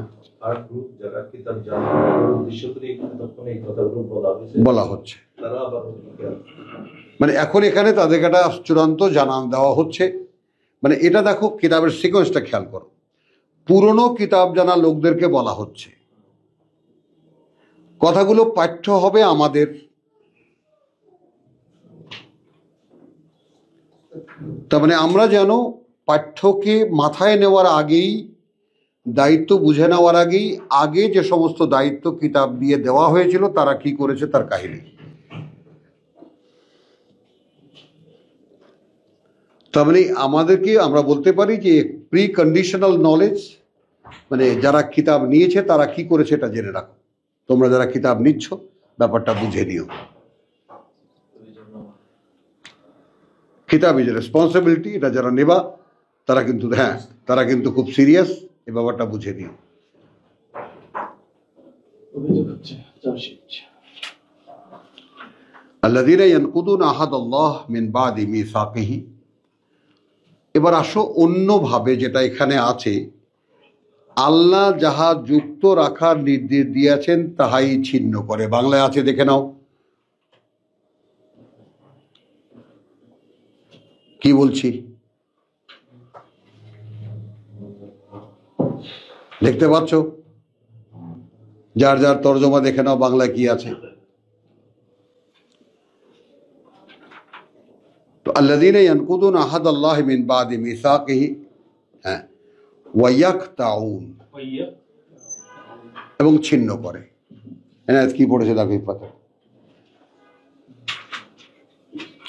বলা হচ্ছে, মানে এখন এখানে তাদেরকে একটা চূড়ান্ত জানান দেওয়া হচ্ছে। মানে এটা দেখো, কিতাবের সিকোয়েন্সটা খেয়াল করো। পুরনো কিতাব জানা লোকদেরকে বলা হচ্ছে কথাগুলো পাঠ্য হবে আমাদের। তার মানে আমরা যেন পাঠ্যকে মাথায় নেওয়ার আগেই, দায়িত্ব বুঝে নেওয়ার আগেই, আগে যে সমস্ত দায়িত্ব কিতাব দিয়ে দেওয়া হয়েছিল তারা কি করেছে তার কাহিনী। তার মানে আমাদেরকে, আমরা বলতে পারি যে প্রি কন্ডিশনাল নলেজ, মানে যারা কিতাব নিয়েছে তারা কি করেছে এটা জেনে রাখো। তোমরা যারা কিতাব নিচ্ছ ব্যাপারটা বুঝে নিও। কিতাব ইজ রেসপন্সিবিলিটি, এটা যারা নেবা তারা কিন্তু, হ্যাঁ, তারা কিন্তু খুব সিরিয়াস, এই ব্যাপারটা বুঝে নিও। আল্লাযীনা ইয়ানকুদুনা আহাদাল্লাহ মিন বাদি মিসাকিহি। এবার আসো অন্যভাবে, যেটা এখানে আছে, আল্লাহ যাহা যুক্ত রাখার নির্দেশ দিয়েছেন তাহাই ছিন্ন করে। বাংলায় আছে, দেখে নাও কি বলছি। দেখতে পাচ্ছ? যার যার তর্জমা দেখে নাও বাংলা কি আছে। তো আল্লাযীনা ইয়ানকুদুনা আহাদাল্লাহি মিন বাদি মিসাকিহি, হ্যাঁ, ওয়া ইয়াকতাউন, এবং ছিন্ন করে। এনায়েত কি পড়েছে দেখো পাতা,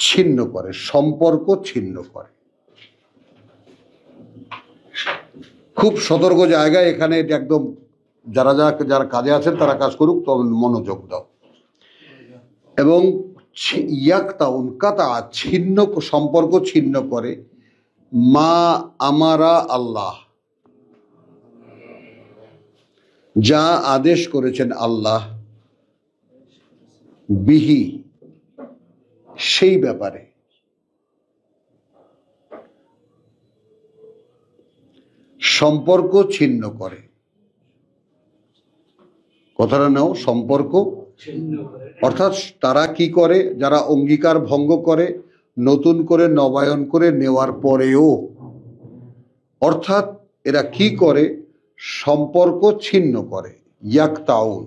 ছিন্ন করে, সম্পর্ক ছিন্ন করে। খুব সতর্ক জায়গায় এখানে, এটা একদম যারা যারা কাজে আছেন তারা কাজ করুক, তবে মনোযোগ দাও। এবং ইয়াকতাউন, কাতা, ছিন্ন, সম্পর্ক ছিন্ন করে, মা আমারা আল্লাহ, যা আদেশ করেছেন আল্লাহ, বিহি, সেই ব্যাপারে, সম্পর্ক ছিন্ন করে। কথাটা নাও, সম্পর্ক অর্থাৎ তারা কি করে, যারা অঙ্গীকার ভঙ্গ করে, নতুন করে নবায়ন করে নেওয়ার পরেও, অর্থাৎ এরা কি করে, সম্পর্ক ছিন্ন করে। ইয়াকতাউন,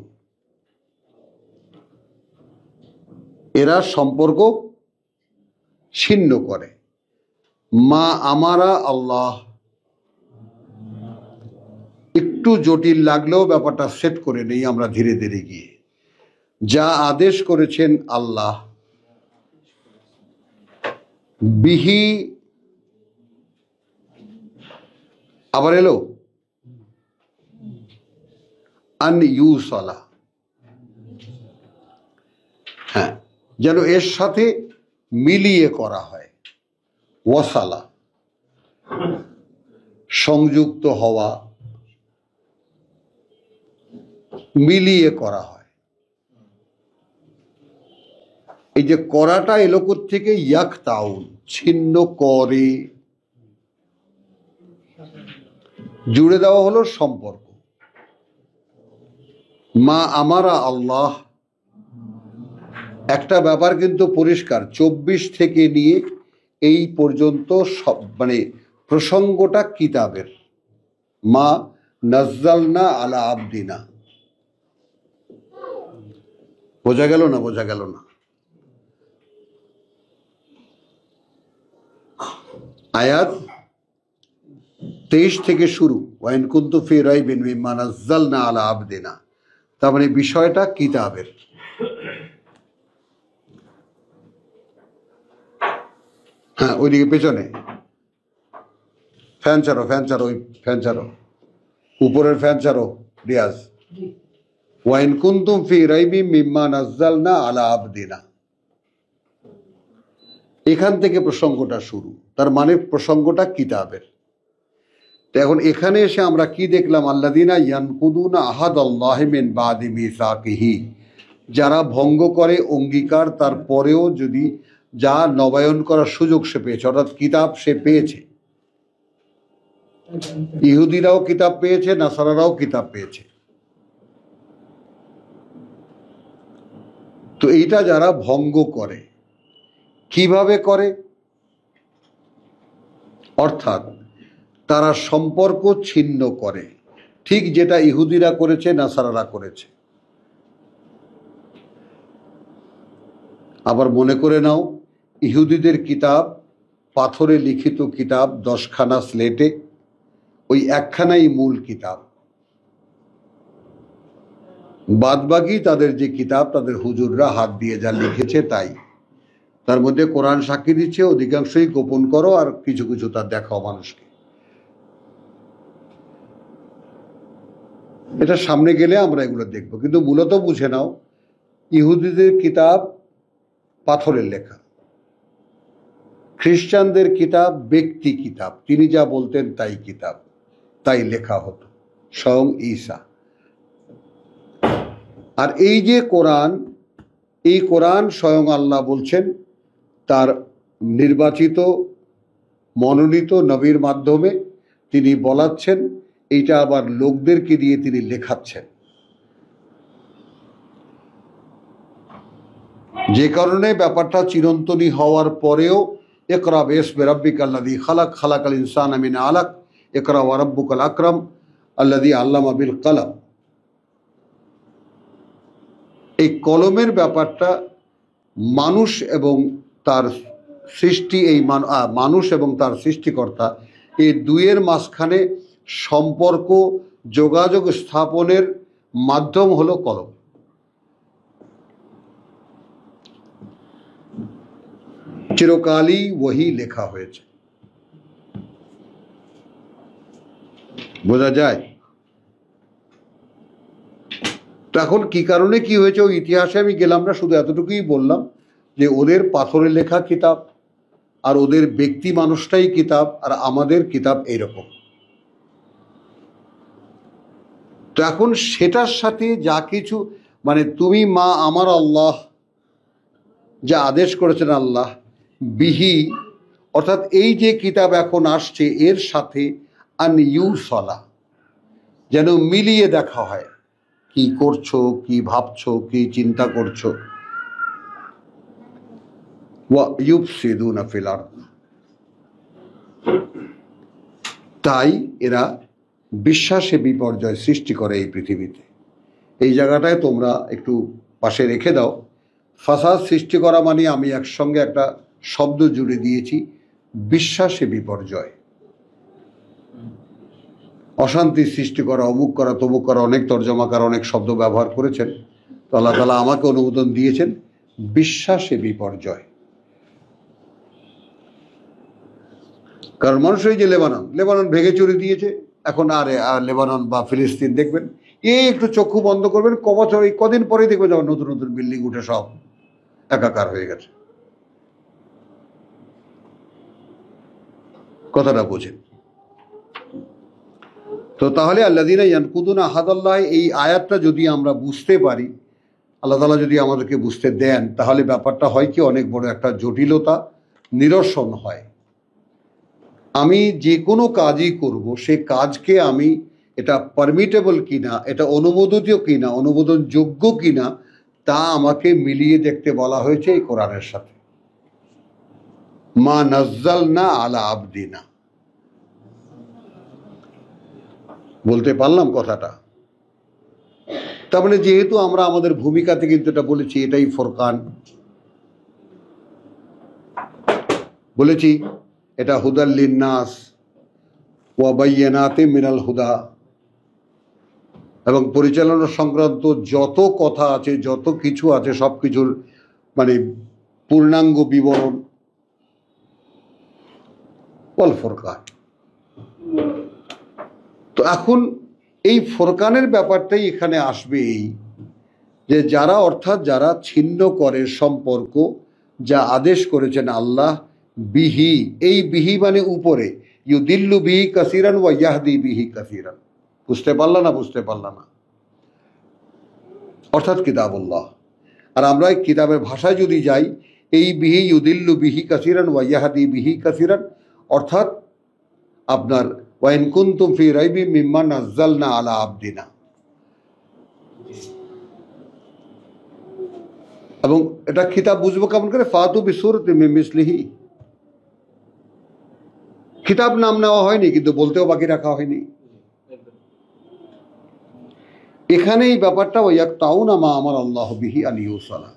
এরা সম্পর্ক ছিন্ন করে। মা আমারা আল্লাহ, একটু জটিল লাগলেও ব্যাপারটা সেট করে নেই আমরা ধীরে ধীরে গিয়ে। যা আদেশ করেছেন আল্লাহ, বিহি, আবার এলো আন ইউসালা, হ্যাঁ, যেন এর সাথে মিলিয়ে করা হয়। ওয়াসালা, সংযুক্ত হওয়া, মিলিয়ে করা হয়। এই যে করাটা এলো থেকে, ইয়াকতাউন, ছিন্ন করে, জুড়ে দেওয়া হলো সম্পর্ক। মা আমারা আল্লাহ, একটা ব্যাপার কিন্তু পরিষ্কার, 24 থেকে নিয়ে এই পর্যন্ত সব, মানে প্রসঙ্গটা কিতাবের। মা নাজ্জালনা আলা আবদিনা, বোঝা গেল না? বোঝা গেল না? আয়াত 23 থেকে শুরু, ওয়াইন কুনতু ফি রাইবিন মিম্মা নাজ্জালনা আলা আবদিনা, তার মানে বিষয়টা কিতাবের। হ্যাঁ, ওইদিকে পেছনে ফ্যান ছাড়ো, ফ্যান ছাড়ো, ওই ফ্যান ছাড়ো, উপরের ফ্যান ছাড়ো রিয়াজ। ওয়াইন কুনতুম ফি রাইবিন মিম্মা নাজ্জালনা আলা আবদিনা, এখান থেকে প্রসঙ্গটা শুরু, তার মানে প্রসঙ্গটা কিতাবের। তো এখন এখানে এসে আমরা কি দেখলাম? আল্লাযীনা ইয়ানকুদুনা আহাদাল্লাহি মিন বাদি মিসাকিহি, যারা ভঙ্গ করে অঙ্গীকার, তারপরেও যদি যা নবায়ন করার সুযোগ সে পেয়েছে, অর্থাৎ কিতাব সে পেয়েছে। ইহুদিরাও কিতাব পেয়েছে, নাসারারাও কিতাব পেয়েছে। তো এইটা যারা ভঙ্গ করে, কিভাবে করে? অর্থাৎ তারা সম্পর্ক ছিন্ন করে, ঠিক যেটা ইহুদিরা করেছে, নাসারারা করেছে। আবার মনে করে নাও, ইহুদিদের কিতাব পাথরে লিখিত কিতাব, 10খানা স্লেটে, ওই একখানাই মূল কিতাব। বাদবাকি তাদের যে কিতাব, তাদের হুজুররা হাত দিয়ে যা লিখেছে তাই। তার মধ্যে কোরআন সাক্ষী দিচ্ছে, অধিকাংশই গোপন করো, আর কিছু কিছু তার দেখাও মানুষকে। এটা সামনে গেলে আমরা এগুলো দেখবো, কিন্তু মূলত বুঝে নাও, ইহুদিদের কিতাব পাথরের লেখা, খ্রিস্টানদের কিতাব ব্যক্তি কিতাব, তিনি যা বলতেন তাই কিতাব, তাই লেখা হতো, স্বয়ং ঈসা। আর এই যে কোরআন, এই কোরআন স্বয়ং আল্লাহ বলছেন তার নির্বাচিত মনোনীত নবীর মাধ্যমে তিনি বলাচ্ছেন, এইটা আবার লোকদেরকে দিয়ে তিনি লেখাচ্ছেন। যে কারণে ব্যাপারটা চিরন্তনী হওয়ার পরেও, ইকরা বিসমি রাব্বিকাল্লাযী খালাক, খালাকাল ইনসানা মিন আলাক, ইকরা ওয়া রাব্বুকাল আকরাম, আল্লাযী আল্লামা বিল কলম। এই কলমের ব্যাপারটা মানুষ এবং তার সৃষ্টি, এই মানুষ এবং তার সৃষ্টিকর্তা, এই দুইয়ের মাঝখানে সম্পর্ক, যোগাযোগ স্থাপনের মাধ্যম হলো কলম। চিরকালই ওহী লেখা হয়েছে, বোঝা যায়। তো এখন কি কারণে কি হয়েছে ওই ইতিহাসে আমি গেলাম না, শুধু এতটুকুই বললাম যে ওদের পাথরে লেখা কিতাব আর ওদের ব্যক্তি মানুষটাই কিতাব, আর আমাদের কিতাব এইরকম। তো এখন সেটার সাথে যা কিছু, মানে তুমি মা আমার আল্লাহ যা আদেশ করেছেন আল্লাহ বিহি, অর্থাৎ এই যে কিতাব এখন আসছে এর সাথে আন ইউসলা, যেন মিলিয়ে দেখা হয়, কি করছো, কি ভাবছো, কি চিন্তা করছো। ওয়া ইউফসিদুনা ফিল আরদ, তাই এরা বিশ্বাসে বিপর্যয় সৃষ্টি করে এই পৃথিবীতে। এই জায়গাটায় তোমরা একটু পাশে রেখে দাও। ফাসাদ সৃষ্টি করা মানে আমি একসঙ্গে একটা শব্দ জুড়ে দিয়েছি, বিশ্বাসে বিপর্যয়, অশান্তি সৃষ্টি করা, অমুক করা, তমুক করা, অনেক তর্জমাকার অনেক শব্দ ব্যবহার করেছেন। তো আল্লাহ তাআলা আমাকে অনুমোদন দিয়েছেন বিশ্বাসে বিপর্যয়। কারণ মানুষ এই যে লেবানন ভেঙে চুরে দিয়েছে, এখন আর লেবানন বা ফিলিস্তিন দেখবেন, এই একটু চক্ষু বন্ধ করবেন, কবছর এই কদিন পরে দেখবেন যখন নতুন নতুন বিল্ডিং উঠে সব একাকার হয়ে গেছে। কথাটা বোঝেন তো? তাহলে আল্লাযীনা ইয়ানকুদুনা আহাদাল্লাহ, এই আয়াতটা যদি আমরা বুঝতে পারি, আল্লাহ তাআলা যদি আমাদেরকে বুঝতে দেন, তাহলে ব্যাপারটা হয় কি, অনেক বড় একটা জটিলতা নিরসন হয়। আমি যে কোনো কাজই করব, সে কাজকে আমি এটা পারমিটেবল কিনা, এটা অনুমোদিত কিনা, অনুমোদনযোগ্য কিনা, তা আমাকে মিলিয়ে দেখতে বলা হয়েছে এই কোরআনের সাথে। মা নাজ্জালনা আলা আবদিনা, বলতে পারলাম কথাটা? তার মানে যেহেতু আমরা আমাদের ভূমিকাতে কিন্তু এটা বলেছি, এটাই ফুরকান বলেছি, এটা হুদাল লিন্নাস ওয়া বায়্যিনাতিম মিনাল হুদা, এবং পরিচালনা সংক্রান্ত যত কথা আছে, যত কিছু আছে, সব কিছুর মানে পূর্ণাঙ্গ বিবরণ ওয়াল ফুরকান। তো এখন এই ফুরকানের ব্যাপারটাই এখানে আসবে, এই যে যারা, অর্থাৎ যারা ছিন্ন করে সম্পর্ক, যা আদেশ করেছেন আল্লাহ বিহি, এই বিহি মানে উপরে, ইউদিল্লু বিহি কাসিরান ওয়া ইয়াহদি বিহি কাসিরান। বুঝতে পারলা না? বুঝতে পারলা না? অর্থাৎ কিতাবুল্লাহ। আর আমরা এই কিতাবের ভাষায় যদি যাই, এই বিহি ইউদিল্লু বিহি কাসিরান ওয়া ইয়াহদি বিহি কাসিরান, অর্থাৎ আপনার ওয়া ইন কুনতুম ফি রাইবিম মিম্মা নাজ্জালনা আলা আবদিনা। এবং এটা কিতাব বুঝবো কেমন করে? ফাতু বিসূরাতিন মিন মিসলিহি। কিতাব নাম নেওয়া হয়নি, কিন্তু বলতেও বাকি রাখা হয়নি। এখানে এই ব্যাপারটা ওয়ায়াকতাউনা মা আমার আল্লাহ বিহি আন ইউসালা,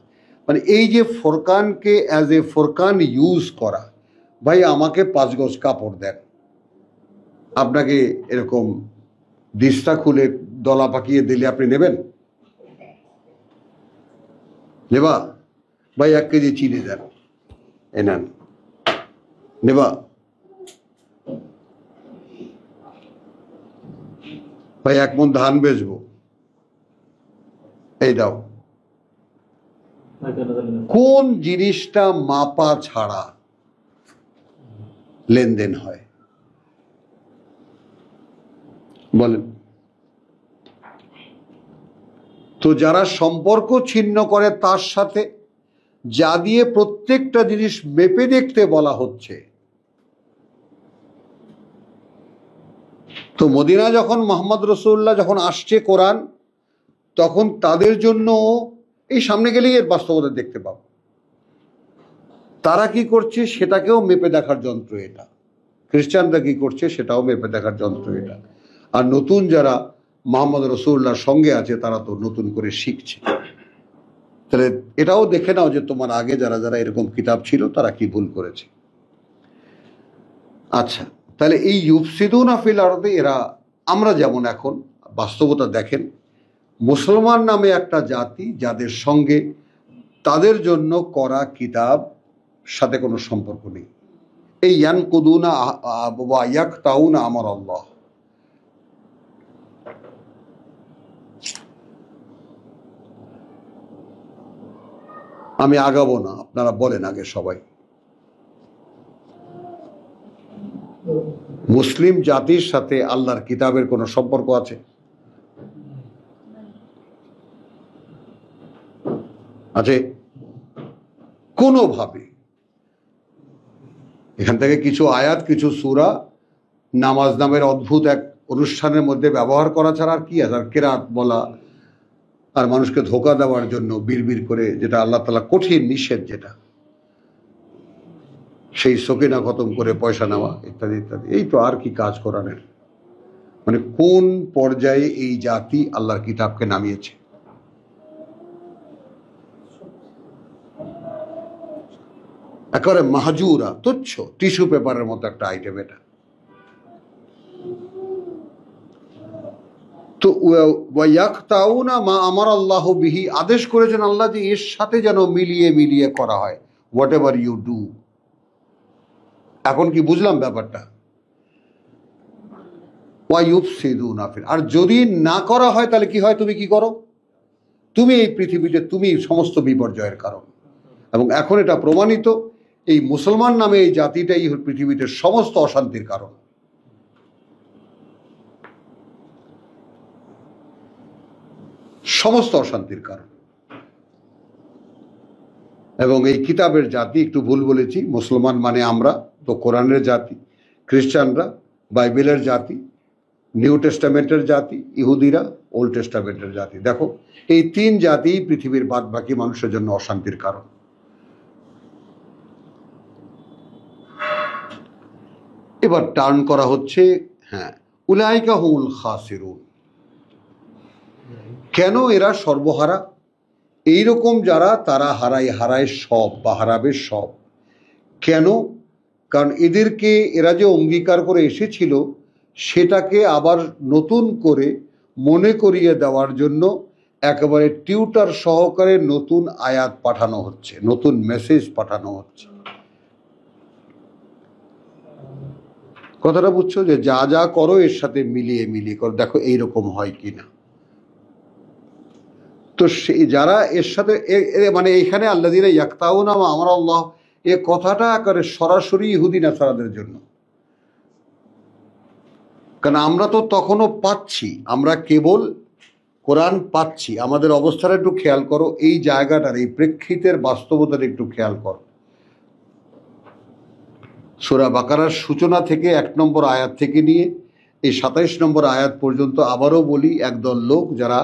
মানে এই যে ফোরকানকে অ্যাজ এ ফোরকান ইউজ করা। ভাই আমাকে 5 গজ কাপড় দেন, আপনাকে এরকম দিস্তা খুলে দলা পাকিয়ে দিলে আপনি নেবেন? নেবা? ভাই 1 কেজি চিনি দেন, এ নেন, নেবা? ভাই 1 মণ ধান বেচবো, এই দাও। কোন জিনিসটা মাপা ছাড়া লেনদেন হয় বলেন? তো যারা সম্পর্ক ছিন্ন করে, তার সাথে যা দিয়ে প্রত্যেকটা জিনিস মেপে দেখতে বলা হচ্ছে। তো মদিনা যখন মোহাম্মদ রাসূলুল্লাহ যখন আসছে কোরআন, তখন তাদের জন্য এই সামনে গেলেই এর বাস্তবতা দেখতে পাবো। তারা কি করছে সেটাকেও মেপে দেখার যন্ত্র এটা। খ্রিস্টানরা কি করছে সেটাও মেপে দেখার যন্ত্র এটা। আর নতুন যারা মোহাম্মদ রসুল্লাহর সঙ্গে আছে তারা তো নতুন করে শিখছে। তাহলে এটাও দেখে নাও যে তোমার আগে যারা যারা এরকম কিতাব ছিল তারা কি ভুল করেছে। আচ্ছা, তাহলে এই ইউফসিদুনা ফিল আরদে এরা, আমরা যেমন এখন বাস্তবতা দেখেন, মুসলমান নামে একটা জাতি যাদের সঙ্গে তাদের জন্য করা কিতাব সাথে কোনো সম্পর্ক নেই। এই ইয়ানকুদুনা ওয়া ইয়াকতাউনা আমর আল্লাহ, আমি আগাবো না, আপনারা বলেন আগে সবাই। মুসলিম জাতির সাথে আল্লাহর কিতাবের কোনো সম্পর্ক আছে? আছে? কোনোভাবে। এখান থেকে কিছু আয়াত, কিছু সূরা নামাজ নামের অদ্ভুত এক অনুষ্ঠানের মধ্যে ব্যবহার করা ছাড়া আর কি আছে? আর কেরাত বলা, আর মানুষকে ধোঁকা দেওয়ার জন্য বিড়বিড় করে, যেটা আল্লাহ তাআলা কঠিন নিষেধ, যেটা সেই সকিনা খতম করে পয়সা নেওয়া ইত্যাদি ইত্যাদি। এই তো, আর কি কাজ করানের? মানে কোন পর্যায়ে এই জাতি আল্লাহর কিতাবকে নামিয়েছে? একেবারে মাহজুরা, তুচ্ছ, টিস্যু পেপারের মতো একটা আইটেম এটা। তো ওয়ায়াকতাউনা মা আমার আল্লাহ বিহি, আদেশ করেছেন আল্লাহ যে এর সাথে যেন মিলিয়ে মিলিয়ে করা হয়, হোয়াট এভার ইউ ডু। এখন কি বুঝলাম ব্যাপারটা? ওয়াইউফসিদুনা ফিল, আর যদি না করা হয় তাহলে কি হয়? তুমি কি করো? তুমি এই পৃথিবীতে, তুমি সমস্ত বিপর্যয়ের কারণ। এবং এখন এটা প্রমাণিত, এই মুসলমান নামে এই জাতিটাই পৃথিবীতে সমস্ত অশান্তির কারণ। সমস্ত অশান্তির কারণ। এবং এই কিতাবের জাতি, একটু ভুল বলেছি, মুসলমান মানে আমরা তো কোরআনের জাতি, খ্রিস্টানরা বাইবেলের জাতি, নিউ টেস্টামেন্টের জাতি, ইহুদিরা ওল্ড টেস্টামেন্টের জাতি। দেখো, এই তিন জাতি পৃথিবীর বাদ বাকি মানুষের জন্য অশান্তির কারণ। এবার টার্ন করা হচ্ছে, হ্যাঁ, উলাইকা হুমুল খাসিরুন। কেন এরা সর্বহারা? এইরকম যারা, তারা হারায় সব বা হারাবে সব। কেন? কারণ এদেরকে এরা যে অঙ্গীকার করে এসেছিল সেটাকে আবার নতুন করে মনে করিয়ে দেওয়ার জন্য একেবারে টিউটার সহকারে নতুন আয়াত পাঠানো হচ্ছে, নতুন মেসেজ পাঠানো হচ্ছে। কথাটা বুঝছো? যে যা যা করো এর সাথে মিলিয়ে মিলিয়ে করো, দেখো এইরকম হয় কিনা। তো সেই যারা এর সাথে মানে এখানে আল্লাযীনা ইয়াকতাউনা মা আমারা আল্লাহ, এ কথাটা একেবারে সরাসরি ইহুদি নাসারাদের জন্য। কারণ আমরা তো তখনও পাচ্ছি, আমরা কেবল কোরআন পাচ্ছি। আমাদের অবস্থাটা একটু খেয়াল করো, এই জায়গাটার, এই প্রেক্ষিতের বাস্তবতার একটু খেয়াল করো। সূরা বাকারার সূচনা থেকে 1 নম্বর আয়াত থেকে নিয়ে এই 27 নম্বর আয়াত পর্যন্ত, আবারও বলি, একদল লোক যারা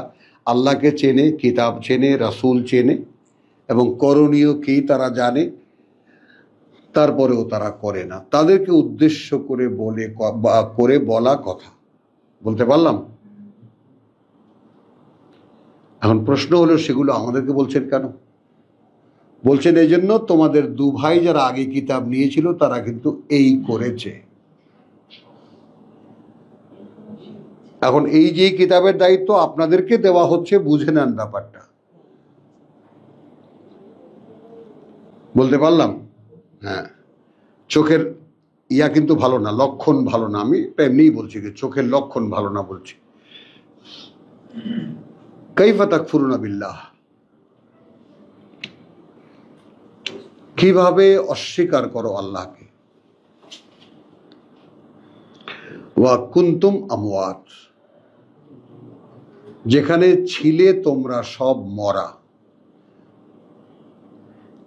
আল্লাহকে চেনে, কিতাব চেনে, রাসূল চেনে এবং করণীয় কি তারা জানে, তারপরেও তারা করে না। তাদেরকে উদ্দেশ্য করে বলা কথা বলতে পারলাম। এখন প্রশ্ন হলো, সেগুলো আমাদেরকে বলছেন কেন? বলছেন এই জন্য, তোমাদের দু ভাই যারা আগে কিতাব নিয়েছিল তারা কিন্তু এই করেছে। এখন এই যে কিতাবের দায়িত্ব আপনাদেরকে দেওয়া হচ্ছে, বুঝে নেন ব্যাপারটা। বলতে পারলাম? হ্যাঁ, চোখের ইয়া কিন্তু ভালো না, লক্ষণ ভালো না। আমি এমনিই বলছি যে চোখের লক্ষণ ভালো না বলছি। কাইফা তাকফুরুনা বিল্লাহ, কিভাবে অস্বীকার করো আল্লাহকে। ওয়া কুনতুম আমওয়াত, যেখানে ছিলে তোমরা সব মরা।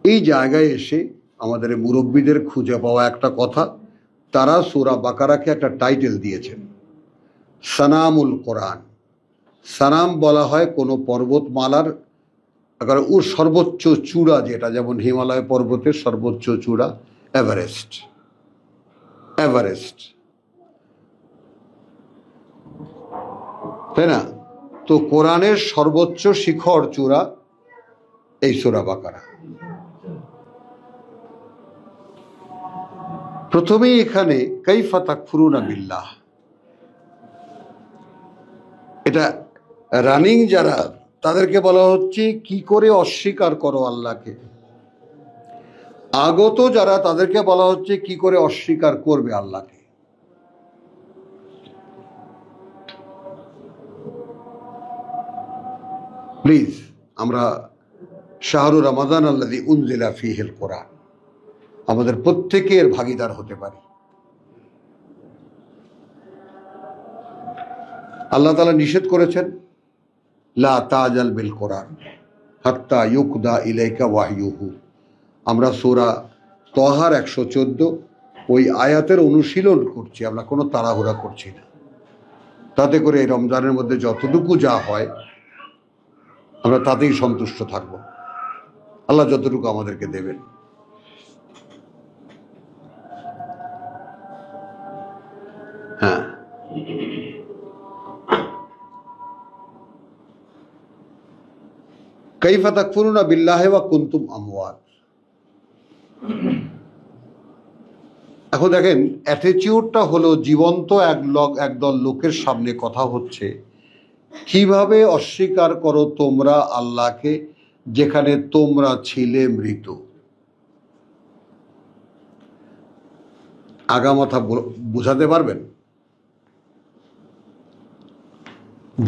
এই জায়গায় এসে আমাদের মুরব্বীদের খুঁজে পাওয়া একটা কথা, তারা সূরা বাকারাকে একটা টাইটেল দিয়েছেন, সানামুল কোরআন। সানাম বলা হয় কোনো পর্বতমালার ওর সর্বোচ্চ চূড়া, যেটা যেমন হিমালয় পর্বতের সর্বোচ্চ চূড়া এভারেস্ট। তাই না? তো কোরআনের সর্বোচ্চ শিখর চূড়া এই সূরা বাকারা। প্রথমেই এখানে কাইফা তাকফুরুনা বিল্লাহ, এটা রানিং যারা তাদেরকে বলা হচ্ছে কি করে অস্বীকার করো আল্লাহকে, আগত যারা তাদেরকে বলা হচ্ছে কি করে অস্বীকার করবে আল্লাহকে। প্লিজ আমরা শাহরু রমাদান আল্লাযী উনজিলা ফীহিল কোরআন, আমাদের প্রত্যেকের ভাগীদার হতে পারি। আল্লাহ তাআলা নিষেধ করেছেন লা তাজাল বিল কোরআন হাত্তা ইউকদা ইলাইকা ওয়াহয়ুহু। আমরা সূরা তহার 114 ওই আয়াতের অনুশীলন করছি, আমরা কোনো তাড়াহুড়া করছি না। তাতে করে এই রমজানের মধ্যে যতটুকু যা হয় আমরা তাতেই সন্তুষ্ট থাকব, আল্লাহ যতটুকু আমাদেরকে দেবেন। হ্যাঁ, কাইফা তাকফুরুনা বিল্লাহি ওয়া কুনতুম আমওয়াত। এখন দেখেন অ্যাটিটিউডটা হলো জীবন্ত একদল লোকের সামনে কথা হচ্ছে কিভাবে অস্বীকার করো তোমরা আল্লাহকে যেখানে তোমরা ছিলে মৃত। আগামাথা বুঝাতে পারবেন?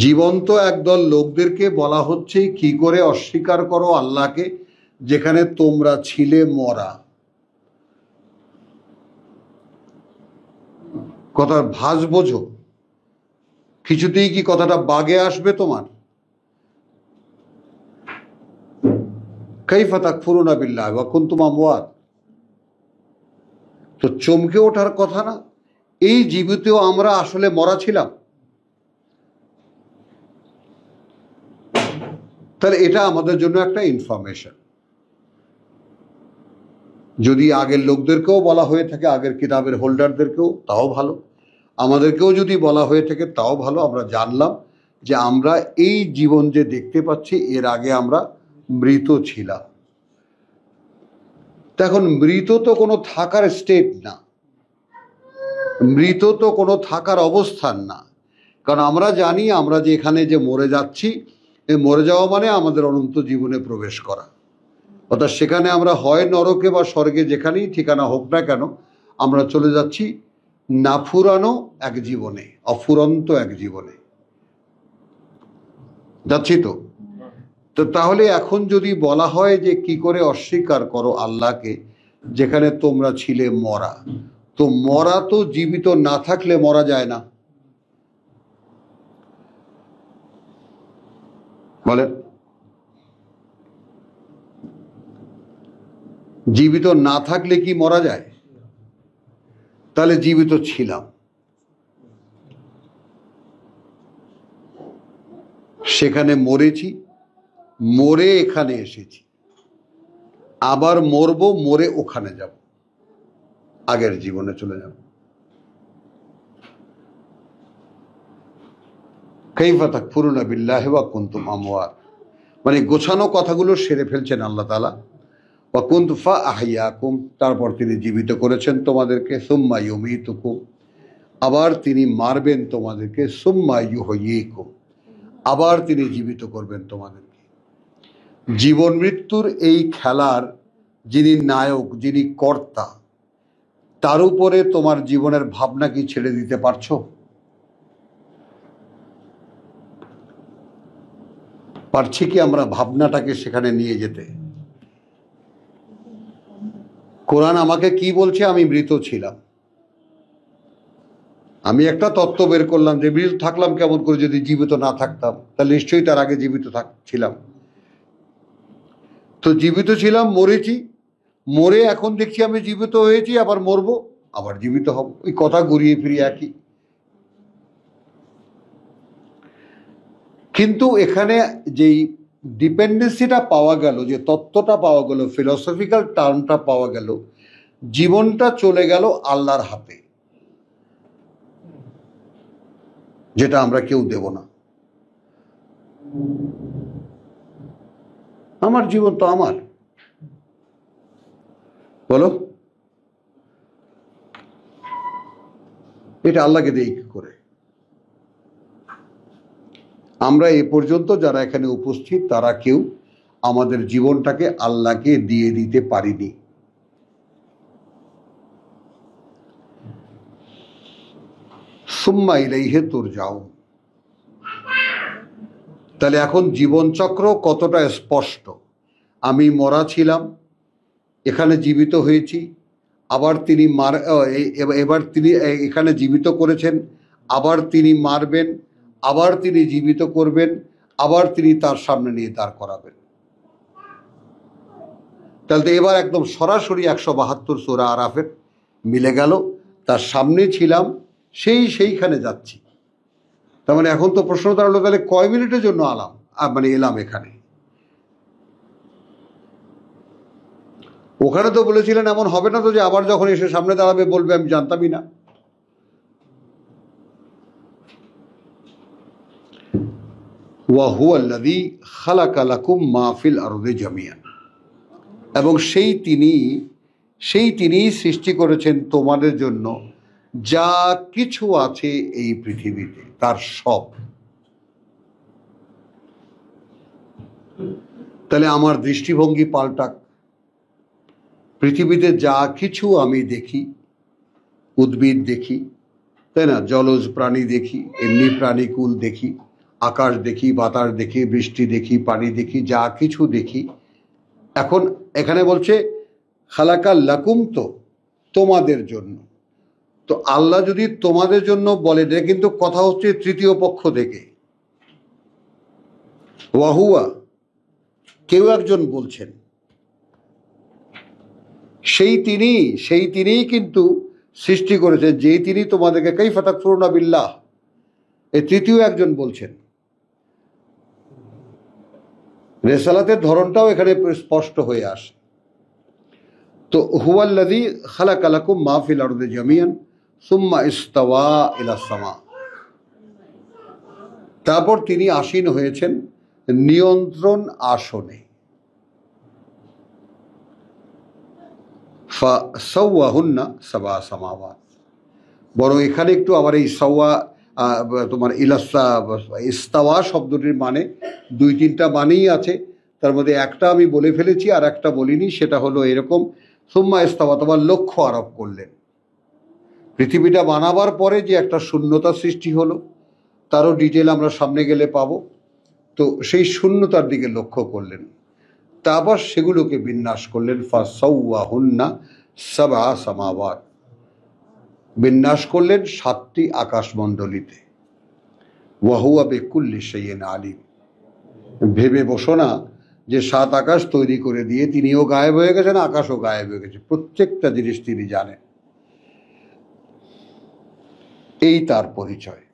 জীবন্ত একদল লোকদেরকে বলা হচ্ছে কি করে অস্বীকার করো আল্লাহকে যেখানে তোমরা ছিলে মরা। কথার ভাঁজ বোঝো, কিছুতেই কি কথাটা বাগে আসবে তোমার? কাইফা তাকফুরুনা বিল্লাহি ওয়া কুনতুম আমওয়াত, তো চমকে ওঠার কথা না? এই জীবিত আমরা আসলে মরা ছিলাম। তাহলে এটা আমাদের জন্য একটা ইনফরমেশন। যদি আগের লোকদেরকেও বলা হয়ে থাকে, আগের কিতাবের হোল্ডারদেরকেও, তাও ভালো। আমাদেরকেও যদি বলা হয়ে থাকে তাও ভালো। আমরা জানলাম যে আমরা এই জীবন যে দেখতে পাচ্ছি এর আগে আমরা মৃত ছিলাম। এখন মৃত তো কোনো থাকার স্টেট না, মৃত তো কোনো থাকার অবস্থান না। কারণ আমরা জানি আমরা যে এখানে যে মরে যাচ্ছি, এই মরে যাওয়া মানে আমাদের অনন্ত জীবনে প্রবেশ করা। অর্থাৎ সেখানে আমরা হয় নরকে বা স্বর্গে, যেখানেই ঠিকানা হোক না কেন, আমরা চলে যাচ্ছি না ফুরানো এক জীবনে, অফুরন্ত এক জীবনে যাচ্ছি। তো তাহলে এখন যদি বলা হয় যে কি করে অস্বীকার করো আল্লাহকে যেখানে তোমরা ছিলে মরা, তো মরা তো জীবিত না থাকলে মরা যায় না, বলেন? জীবিত না থাকলে কি মরা যায়? তাহলে জীবিত ছিলাম, সেখানে মরেছি, মরে এখানে এসেছি, আবার মরবো, মরে ওখানে যাব, আগের জীবনে চলে যাব। কাইফা তাকফুরুনা বিল্লাহি ওয়া কুনতুম আমওয়াত, মানে গোছানো কথাগুলো সেরে ফেলছেন আল্লাহ তাআলা। ওয়া কুনতু ফাআহইয়াকুম, তারপর তিনি জীবিত করেছেন তোমাদেরকে। সুম্মা ইউমীতুকুম, আবার তিনি মারবেন তোমাদেরকে। সুম্মা ইউহয়ীকুম, আবার তিনি জীবিত করবেন তোমাদেরকে। জীবন মৃত্যুর এই খেলার যিনি নায়ক, যিনি কর্তা, তার উপরে তোমার জীবনের ভাবনা কি ছেড়ে দিতে পারছো? পারছি কি আমরা ভাবনাটাকে সেখানে নিয়ে যেতে? কোরআন আমাকে কি বলছে? আমি মৃত ছিলাম। আমি একটা তত্ত্ব বের করলাম যে মৃত থাকলাম কেমন করে যদি জীবিত না থাকতাম, তাহলে নিশ্চয়ই তার আগে জীবিত ছিলাম। তো জীবিত ছিলাম, মরেছি, মরে এখন দেখছি আমি জীবিত হয়েছি, আবার মরবো, আবার জীবিত হব। ওই কথা ঘুরিয়ে ফিরিয়ে একই। কিন্তু এখানে যেই ডিপেন্ডেন্সিটা পাওয়া গেল, যে তত্ত্বটা পাওয়া গেল, ফিলসফিক্যাল টার্মটা পাওয়া গেল, জীবনটা চলে গেল আল্লাহর হাতে, যেটা আমরা কেউ দেব না। আমার জীবন তো আমার, বলো এটা আল্লাহকে দেই কি করে? আমরা এ পর্যন্ত যারা এখানে উপস্থিত তারা কেউ আমাদের জীবনটাকে আল্লাহকে দিয়ে দিতে পারিনি। সুম্মা ইলাইহি তুরজাউন। তাহলে এখন জীবনচক্র কতটা স্পষ্ট। আমি মরা ছিলাম, এখানে জীবিত হয়েছি, আবার তিনি এবার তিনি এখানে জীবিত করেছেন, আবার তিনি মারবেন, আবার তিনি জীবিত করবেন, আবার তিনি তার সামনে নিয়ে দাঁড় করাবেন। তাহলে তো এবার একদম সরাসরি 172 সূরা আরাফের মিলে গেল। তার সামনে ছিলাম, সেইখানে যাচ্ছি। তার মানে এখন তো প্রশ্ন দাঁড়ালো, তাহলে কয় মিনিটের জন্য এলাম এখানে? ওখানে তো বলেছিলেন এমন হবে না তো যে আবার যখন এসে সামনে দাঁড়াবে বলবে আমি জানতামই না। ওয়া হুয়াল্লাযী খালাকা লাকুম মা ফিল আরদি জামিয়ান। এবং সেই তিনি সৃষ্টি করেছেন তোমাদের জন্য যা কিছু আছে এই পৃথিবীতে, তার সব। তাহলে আমার দৃষ্টিভঙ্গি পাল্টাক। পৃথিবীতে যা কিছু আমি দেখি, উদ্ভিদ দেখি, তাই না, জলজ প্রাণী দেখি, এমনি প্রাণীকুল দেখি, আকাশ দেখি, বাতাস দেখি, বৃষ্টি দেখি, পানি দেখি, যা কিছু দেখি। এখন এখানে বলছে খালাকা লাকুম, তো তোমাদের জন্য। তো আল্লাহ যদি তোমাদের জন্য বলে, এটা কিন্তু কথা হচ্ছে তৃতীয় পক্ষ থেকে। ওয়াহুয়া, কেউ একজন বলছেন, সেই তিনিই কিন্তু সৃষ্টি করেছেন, যেই তিনি তোমাদেরকে কাইফা তাকফুরুনা বিল্লাহ, এই তৃতীয় একজন বলছেন। রেসালাতের ধরনটাও এখানে স্পষ্ট হয়ে আসে। তো হুয়াল্লাযী খালাকা লাকুম মা ফিল আরদি জামিয়ান সুম্মা ইস্তাওয়া ইলাস সামা। তারপর তিনি আসীন হয়েছেন নিয়ন্ত্রণ আসনে। ফাসাওয়াহুন্না সাবা সামাওয়াত। বরং এখানে একটু আবার এই সাওয়া তোমার ইস্তাওয়া শব্দটির মানে 2-3টা মানেই আছে। তার মধ্যে একটা আমি বলে ফেলেছি, আর একটা বলিনি। সেটা হলো এরকম, সুম্মা ইস্তাওয়া, তোমার লক্ষ্য আরোপ করলেন। পৃথিবীটা বানাবার পরে যে একটা শূন্যতা সৃষ্টি হলো, তারও ডিটেল আমরা সামনে গেলে পাবো। তো সেই শূন্যতার দিকে লক্ষ্য করলেন, তারপর সেগুলোকে বিন্যাস করলেন। ফাসাওয়াহুন্না সাবা সামাওয়াত, বিন্যাস করলেন 7টি আকাশমণ্ডলীতে। ওয়াহুয়া বিকুল্লি শাইইন আলিম। ভেবে বসো না যে 7 আকাশ তৈরি করে দিয়ে তিনিও গায়েব হয়ে গেছেন, আকাশও গায়েব হয়ে গেছে। প্রত্যেকটা জিনিস তিনি জানেন। এই তার পরিচয়।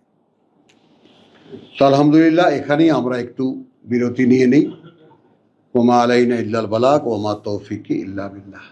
তো আলহামদুলিল্লাহ, এখানেই আমরা একটু বিরতি নিয়ে নেই। ওমা আলাইনা ইল্লাল বালাগ ওমা তৌফিকি ইল্লা বিল্লাহ।